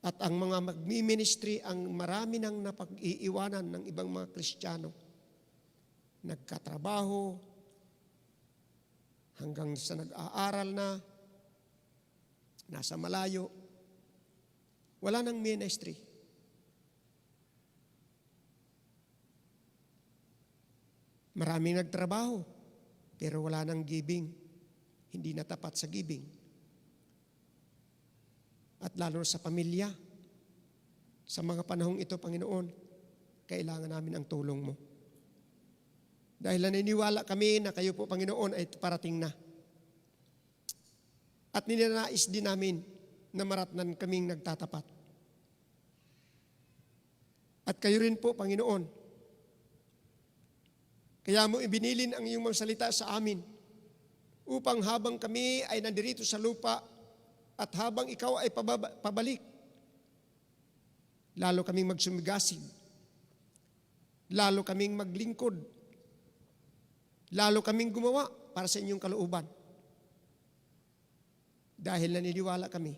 at ang mga magmi-ministry, ang marami nang napag-iiwanan ng ibang mga Kristiyano, nagkatrabaho, hanggang sa nag-aaral na, nasa malayo, wala nang ministry. Maraming nagtrabaho, pero wala nang giving. Hindi natapat sa giving. at lalo sa pamilya. Sa mga panahong ito, Panginoon, kailangan namin ang tulong mo. Dahil naniniwala kami na kayo po, Panginoon, ay parating na. At ninanais din namin na maratnan kaming nagtatapat. At kayo rin po, Panginoon, kaya mo ibinilin ang iyong mga salita sa amin upang habang kami ay nandirito sa lupa at habang ikaw ay pabalik, lalo kaming magsumigasig, lalo kaming maglingkod, lalo kaming gumawa para sa inyong kalooban. Dahil naniniwala kami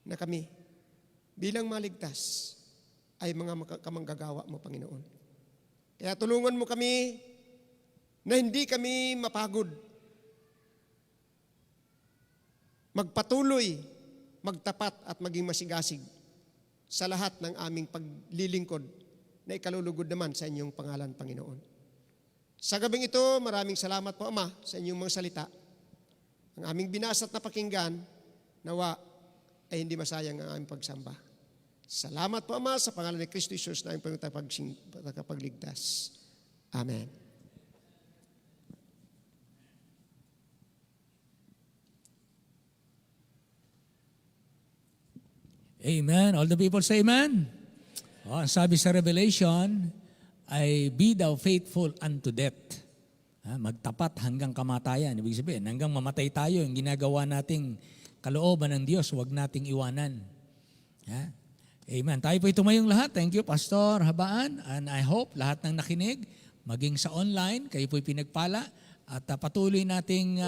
na kami bilang maligtas ay mga kamanggagawa mo, Panginoon. Kaya tulungan mo kami na hindi kami mapagod. Magpatuloy, magtapat at maging masigasig sa lahat ng aming paglilingkod na ikalulugod naman sa inyong pangalan, Panginoon. Sa gabing ito, maraming salamat po, Ama, sa inyong mga salita. Ang aming binasa at napakinggan, nawa ay hindi masayang ang aming pagsamba. Salamat po, Ama, sa pangalan ni Kristo Jesus na aming tagapagligtas. Amen. Amen. All the people say amen. Oh, ang sabi sa Revelation ay be thou faithful unto death. Magtapat hanggang kamatayan. Ibig sabihin, hanggang mamatay tayo, yung ginagawa nating kalooban ng Diyos, huwag nating iwanan. Amen. Tayo po tumayong lahat. Thank you, Pastor Habaan. And I hope lahat ng nakinig, maging sa online, kayo po'y pinagpala at patuloy nating,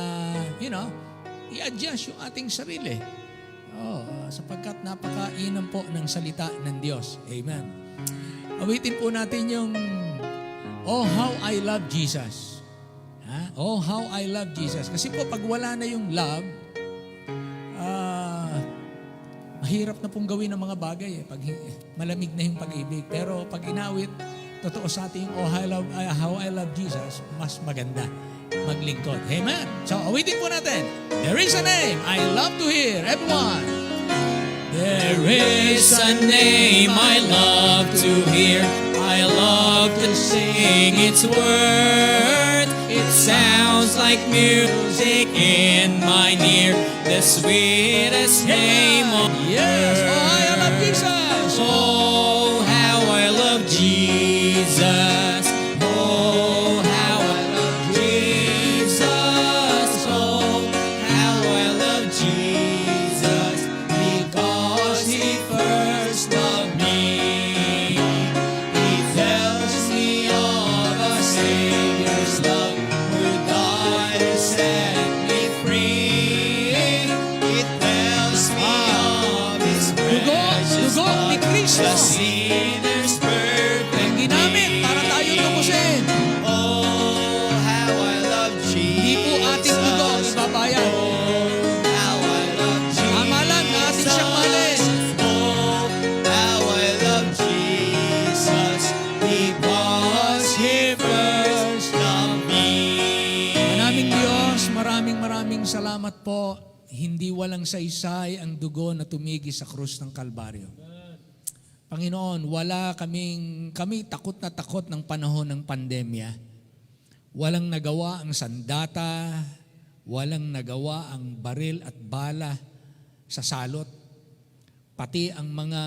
i-adjust yung ating sarili. Sapagkat napakainam po ng salita ng Diyos. Amen. Awitin po natin yung Oh, how I love Jesus. Oh, how I love Jesus. Kasi po pag wala na yung love, mahirap na pong gawin ang mga bagay. Pag malamig na yung pag-ibig. Pero pag inawit, totoo sa ating Oh, how I love Jesus, mas maganda maglingkod. Amen. So, awitin po natin. There is a name I love to hear. Everyone. There is a name I love to hear. I love to sing its word. It sounds like music in my ear. The sweetest name on Yes. earth. Oh, I love Jesus. Oh, how I love Jesus. Oh, how I love Jesus. Oh, how I love Jesus. Because He first loved me. He tells me of a Savior's love who died to set me free. It tells me of His precious Dugo ni love. Kristo. The sinner's perfect Ginamit para tayo lubusin. Oh, how I love Jesus. Hindi po ating dugo ang ibabayad. Oh, how I love Jesus. Tama lang na ating siyang mahalin. Oh, how I love Jesus. Because He first loved me. Manaming Diyos, maraming salamat po. Hindi walang saysay ang dugo na tumigi sa krus ng Kalbaryo. Panginoon, kami takot na takot ng panahon ng pandemya. Walang nagawa ang sandata, walang nagawa ang baril at bala sa salot. Pati ang mga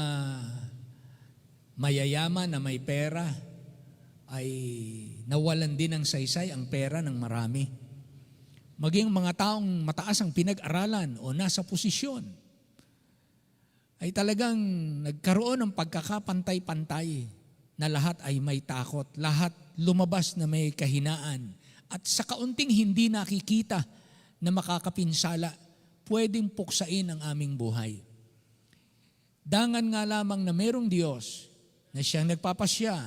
mayayaman na may pera ay nawalan din ng saysay ang pera ng marami. Maging mga taong mataas ang pinag-aralan o nasa posisyon ay talagang nagkaroon ng pagkakapantay-pantay na lahat ay may takot, lahat lumabas na may kahinaan. At sa kaunting hindi nakikita na makakapinsala, pwedeng puksain ang aming buhay. Dangan nga lamang na merong Diyos na siyang nagpapasya,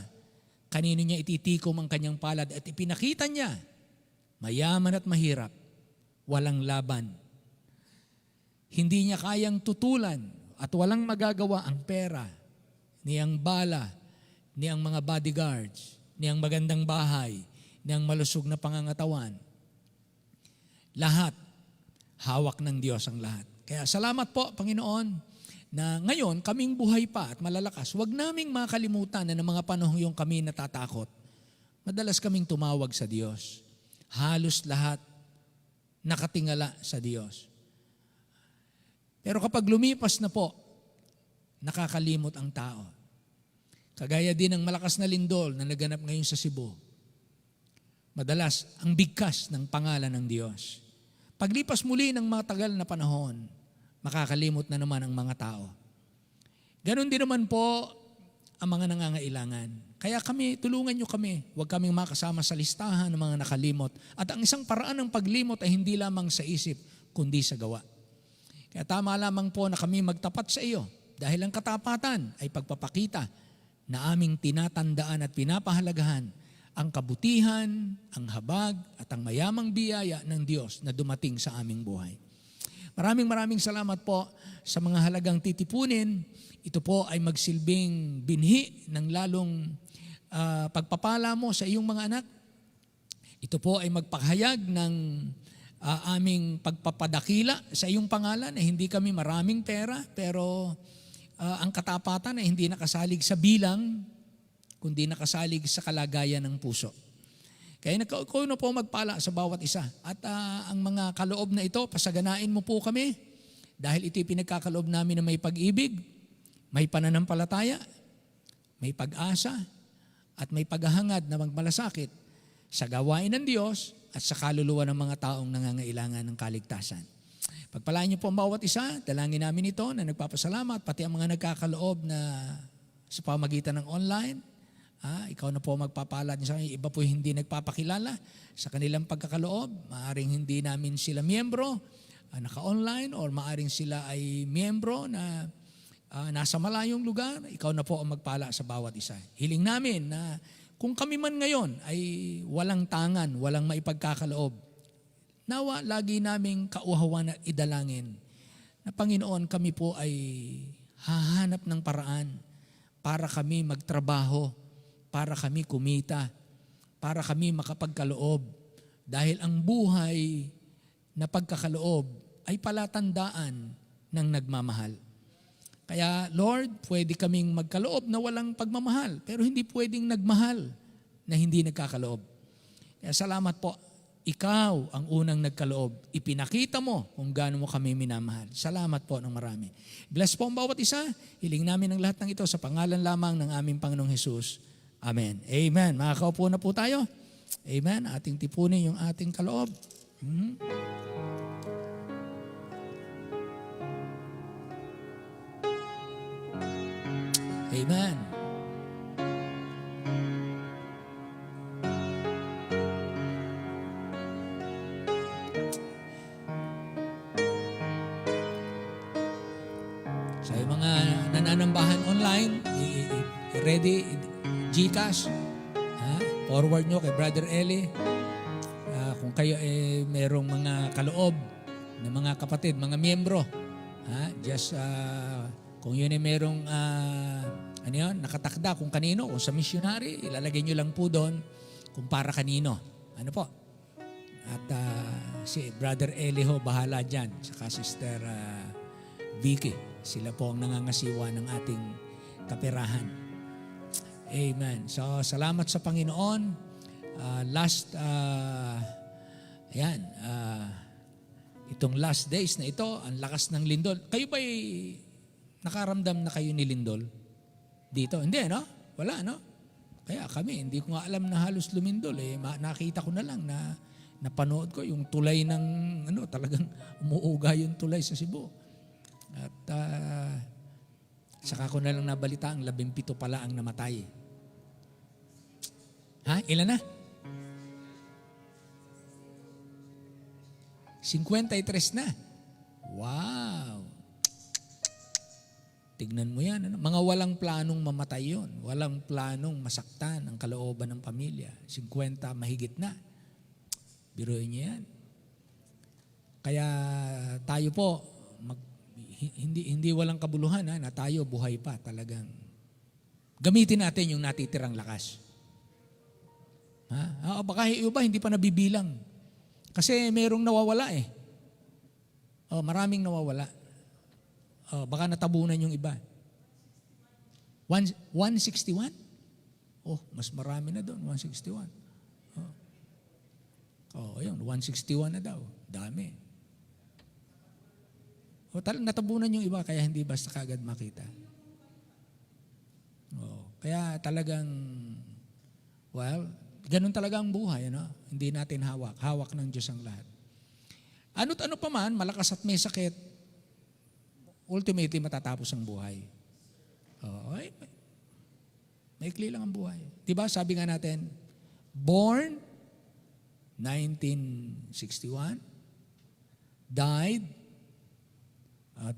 kanino niya ititikom ang kanyang palad at ipinakita niya, mayaman at mahirap, walang laban. Hindi niya kayang tutulan at walang magagawa ang pera, niyang bala, niyang mga bodyguards, niyang magandang bahay, niyang malusog na pangangatawan. Lahat, hawak ng Diyos ang lahat. Kaya salamat po, Panginoon. na ngayon kaming buhay pa at malalakas, huwag naming makalimutan na ng mga panahon yung kami natatakot. Madalas kaming tumawag sa Diyos. Halos lahat nakatingala sa Diyos. Pero kapag lumipas na po, nakakalimot ang tao. Kagaya din ng malakas na lindol na naganap ngayon sa Cebu. Madalas, ang bigkas ng pangalan ng Diyos. Paglipas muli ng matagal na panahon, makakalimot na naman ang mga tao. Ganon din naman po ang mga nangangailangan. Kaya kami, tulungan nyo kami. Huwag kaming makasama sa listahan ng mga nakalimot. At ang isang paraan ng paglimot ay hindi lamang sa isip, kundi sa gawa. Kaya tama lamang po na kami magtapat sa iyo dahil ang katapatan ay pagpapakita na aming tinatandaan at pinapahalagahan ang kabutihan, ang habag at ang mayamang biyaya ng Diyos na dumating sa aming buhay. Maraming salamat po sa mga halagang titipunin. Ito po ay magsilbing binhi ng lalong pagpapala mo sa iyong mga anak. Ito po ay magpahayag ng aming pagpapadakila sa iyong pangalan na hindi kami maraming pera pero ang katapatan ay hindi nakasalig sa bilang kundi nakasalig sa kalagayan ng puso. Kaya ikaw na po magpala sa bawat isa. At ang mga kaloob na ito, pasaganain mo po kami dahil ito'y pinagkakaloob namin na may pag-ibig, may pananampalataya, may pag-asa, at may paghahangad na magmalasakit sa gawain ng Diyos at sa kaluluwa ng mga taong nangangailangan ng kaligtasan. Pagpalain niyo po ang bawat isa, dalangin namin ito na nagpapasalamat, pati ang mga nagkakaloob na sa pamagitan ng online. Ikaw na po magpapala sa akin. Iba po hindi nagpapakilala sa kanilang pagkakaloob. Maaring hindi namin sila miyembro, naka-online, or maaring sila ay miyembro na nasa malayong lugar. Ikaw na po ang magpala sa bawat isa. Hiling namin na kung kami man ngayon ay walang tangan, walang maipagkakaloob, nawa lagi naming kauhawan at idalangin na Panginoon, kami po ay hahanap ng paraan para kami magtrabaho, para kami kumita, para kami makapagkaloob. Dahil ang buhay na pagkakaloob ay palatandaan ng nagmamahal. Kaya Lord, pwede kaming magkaloob na walang pagmamahal, pero hindi pwedeng nagmahal na hindi nagkakaloob. Kaya salamat po. Ikaw ang unang nagkaloob. Ipinakita mo kung gaano mo kami minamahal. Salamat po ng marami. Bless po ang bawat isa. Hiling namin ang lahat ng ito sa pangalan lamang ng aming Panginoong Hesus. Amen. Amen. Makakaupo na po tayo. Amen. Ating tipunin yung ating kaloob. Amen. Sa mga nananambahan online, ready, GCash, forward nyo kay Brother Eli. Kung kayo merong mga kaloob na mga kapatid, mga miyembro, just kung yun ay merong nakatakda kung kanino, kung sa missionary, ilalagay nyo lang po doon kung para kanino. Ano po? At si Brother Eli ho, bahala dyan. Saka Sister Vicky. Sila po ang nangangasiwa ng ating kaperahan. Amen. So, salamat sa Panginoon. Itong last days na ito, ang lakas ng lindol. Kayo ba'y nakaramdam na kayo ni lindol? Dito? Hindi, no? Wala, no? Kaya kami, hindi ko nga alam na halos lumindol. Nakita ko na lang na napanood ko yung tulay ng, talagang umuuga yung tulay sa Cebu. At saka ko na lang nabalita ang 17 pala ang namatay. Ilan na? 53 na. Wow! Tignan mo yan. Mga walang planong mamatay yun. Walang planong masaktan ang kalooban ng pamilya. 50 mahigit na. Biruin niyo yan. Kaya tayo po, hindi walang kabuluhan na tayo buhay pa talagang. Gamitin natin yung natitirang lakas. Baka iba hindi pa nabibilang. Kasi merong nawawala maraming nawawala. Baka natabunan yung iba. 161? Oh, mas marami na doon, 161. Ayun, 161 na daw. Dami. Natabunan yung iba, kaya hindi basta kagad makita. Kaya talagang, ganun talaga ang buhay, ano? Hindi natin hawak. Hawak ng Diyos ang lahat. Ano't ano pa man, malakas at may sakit, ultimately matatapos ang buhay. Maikli lang ang buhay. Diba, sabi nga natin, born 1961, died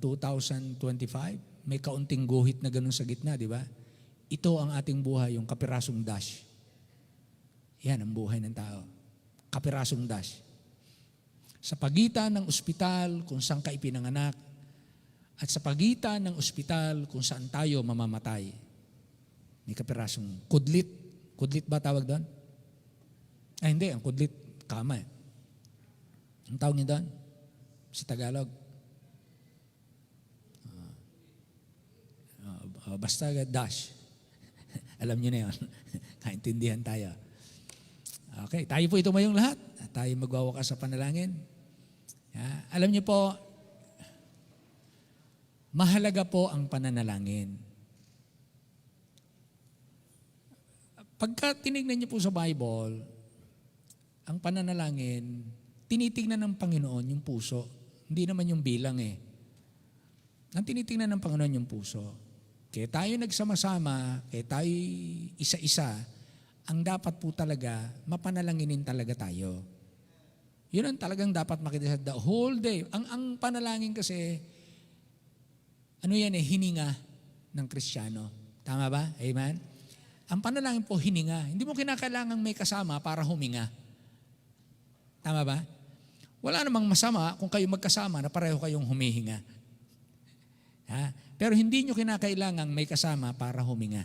2025, may kaunting guhit na ganun sa gitna, di ba? Ito ang ating buhay, yung kapirasong dash. Yan ang buhay ng tao. Kapirasong dash. Sa pagitan ng ospital kung saan ka ipinanganak at sa pagitan ng ospital kung saan tayo mamamatay. May kapirasong kudlit. Kudlit ba tawag doon? Ay hindi, ang kudlit, kama eh. Ang tawag niyo doon? Sa Tagalog? Basta dash. Alam niyo na yun. Kaintindihan tayo. Okay, tayo po tumayong lahat. Tayo magwawakas sa panalangin. Alam niyo po, mahalaga po ang pananalangin. Pagka tinignan niyo po sa Bible, ang pananalangin, tinitingnan ng Panginoon yung puso. Hindi naman yung bilang eh. Ang tinitingnan ng Panginoon yung puso. Kaya tayo nagsama-sama, kaya tayo isa-isa, ang dapat po talaga, mapanalanginin talaga tayo. Yun ang talagang dapat makita sa the whole day. Ang panalangin kasi, hininga ng Kristiyano. Tama ba? Amen? Ang panalangin po, hininga. Hindi mo kinakailangang may kasama para huminga. Tama ba? Wala namang masama kung kayo magkasama na pareho kayong humihinga. Pero hindi nyo kinakailangang may kasama para huminga.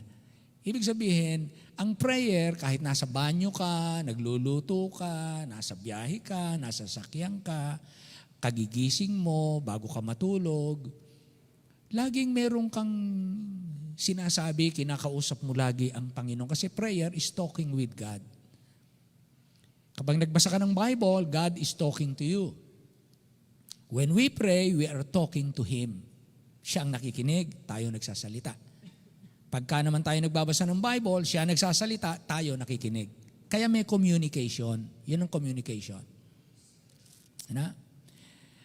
Ibig sabihin, ang prayer, kahit nasa banyo ka, nagluluto ka, nasa biyahe ka, nasa sakyan ka, kagigising mo, bago ka matulog, laging meron kang sinasabi, kinakausap mo lagi ang Panginoon. Kasi prayer is talking with God. Kapag nagbasa ka ng Bible, God is talking to you. When we pray, we are talking to Him. Siya ang nakikinig, tayo nagsasalita. Pagka naman tayo nagbabasa ng Bible, siya nagsasalita, tayo nakikinig. Kaya may communication. Yun ang communication.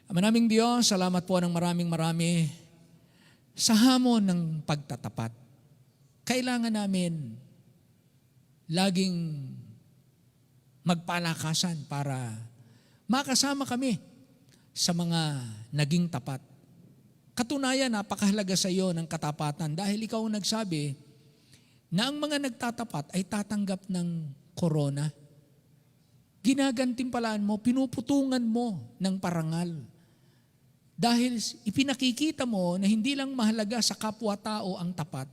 Manaming Diyos, salamat po ng marami sa hamon ng pagtatapat. Kailangan namin laging magpalakasan para makasama kami sa mga naging tapat. Katunayan, napakahalaga sa iyo ng katapatan dahil ikaw ang nagsabi na ang mga nagtatapat ay tatanggap ng korona. Ginagantimpalaan mo, pinuputungan mo ng parangal. Dahil ipinakikita mo na hindi lang mahalaga sa kapwa-tao ang tapat.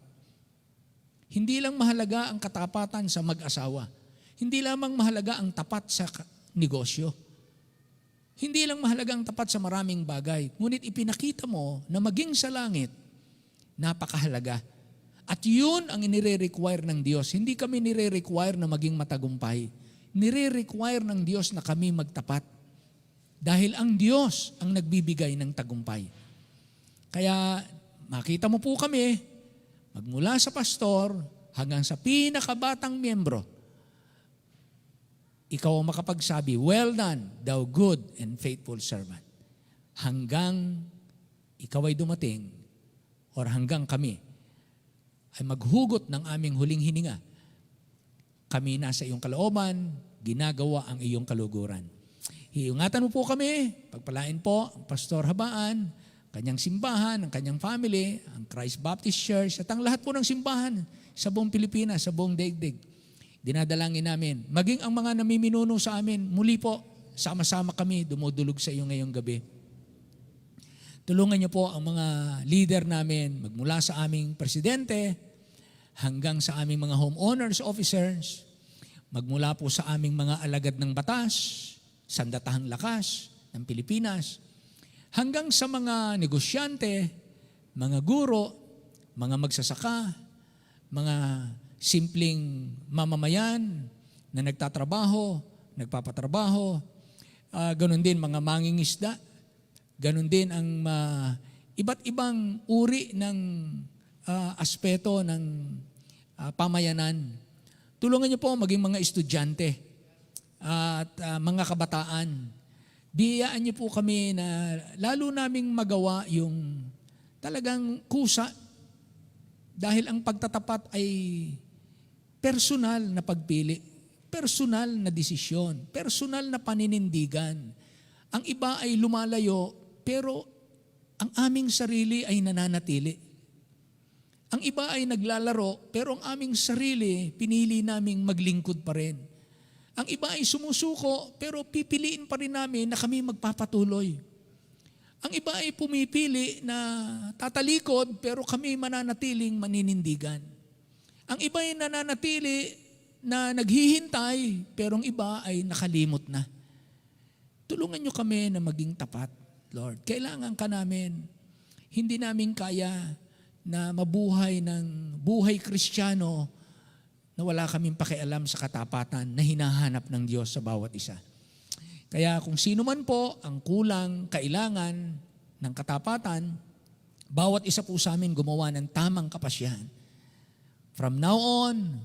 Hindi lang mahalaga ang katapatan sa mag-asawa. Hindi lamang mahalaga ang tapat sa negosyo. Hindi lang mahalaga ang tapat sa maraming bagay, ngunit ipinakita mo na maging sa langit, napakahalaga. At yun ang nire-require ng Diyos. Hindi kami nire-require na maging matagumpay. Nire-require ng Diyos na kami magtapat. Dahil ang Diyos ang nagbibigay ng tagumpay. Kaya makita mo po kami, magmula sa pastor hanggang sa pinakabatang miyembro, ikaw ang makapagsabi, well done, thou good and faithful servant. Hanggang ikaw ay dumating or hanggang kami ay maghugot ng aming huling hininga. Kami nasa iyong kalooban, ginagawa ang iyong kaluguran. Iingatan mo po kami, pagpalain po ang Pastor Habaan, kanyang simbahan, ang kanyang family, ang Christ Baptist Church, at ang lahat po ng simbahan sa buong Pilipinas, sa buong daigdig. Dinadalangin namin. Maging ang mga namiminuno sa amin, muli po, sama-sama kami, dumudulog sa iyo ngayong gabi. Tulungan niyo po ang mga leader namin, magmula sa aming presidente, hanggang sa aming mga homeowners, officers, magmula po sa aming mga alagad ng batas, sandatahang lakas ng Pilipinas, hanggang sa mga negosyante, mga guro, mga magsasaka, mga simpleng mamamayan na nagtatrabaho, nagpapatrabaho, ganun din mga mangingisda, ganun din ang iba't ibang uri ng aspeto ng pamayanan. Tulungan niyo po maging mga estudyante at mga kabataan. Biyayaan niyo po kami na lalo naming magawa yung talagang kusa dahil ang pagtatapat ay personal na pagpili, personal na desisyon, personal na paninindigan. Ang iba ay lumalayo pero ang aming sarili ay nananatili. Ang iba ay naglalaro pero ang aming sarili pinili naming maglingkod pa rin. Ang iba ay sumusuko pero pipiliin pa rin namin na kami magpapatuloy. Ang iba ay pumipili na tatalikod pero kami mananatiling maninindigan. Ang iba ay nananatili na naghihintay pero ang iba ay nakalimot na. Tulungan niyo kami na maging tapat, Lord. Kailangan ka namin. Hindi namin kaya na mabuhay ng buhay Kristiyano na wala kaming pakialam sa katapatan na hinahanap ng Diyos sa bawat isa. Kaya kung sino man po ang kulang, kailangan ng katapatan, bawat isa po sa amin gumawa ng tamang kapasyahan. From now on,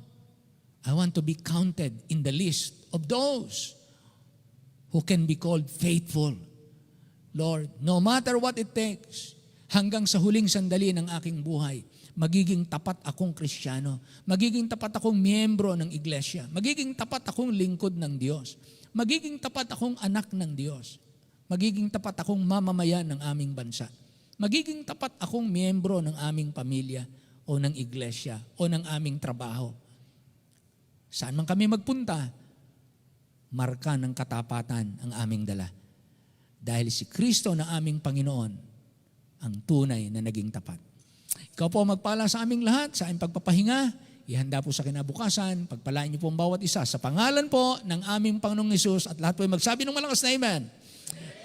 I want to be counted in the list of those who can be called faithful. Lord, no matter what it takes, hanggang sa huling sandali ng aking buhay, magiging tapat akong Kristiyano, magiging tapat akong miyembro ng iglesia, magiging tapat akong lingkod ng Diyos, magiging tapat akong anak ng Diyos, magiging tapat akong mamamayan ng aming bansa, magiging tapat akong miyembro ng aming pamilya o ng iglesia o ng aming trabaho. Saan man kami magpunta, marka ng katapatan ang aming dala. Dahil si Kristo na aming Panginoon ang tunay na naging tapat. Ikaw po magpala sa aming lahat, sa aming pagpapahinga, ihanda po sa kinabukasan, pagpalain niyo po ang bawat isa. Sa pangalan po ng aming Panginoong Hesus at lahat po ay magsabi ng malakas na Amen.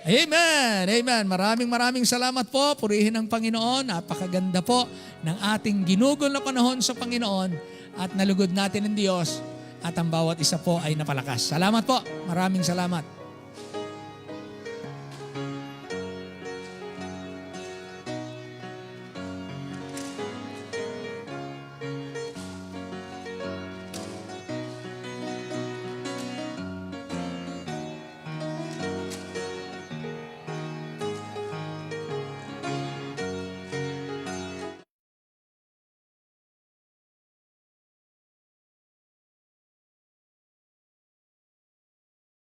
Amen! Amen! Maraming salamat po. Purihin ang Panginoon. Napakaganda po ng ating ginugol na panahon sa Panginoon at nalugod natin ng Diyos at ang bawat isa po ay napalakas. Salamat po. Maraming salamat.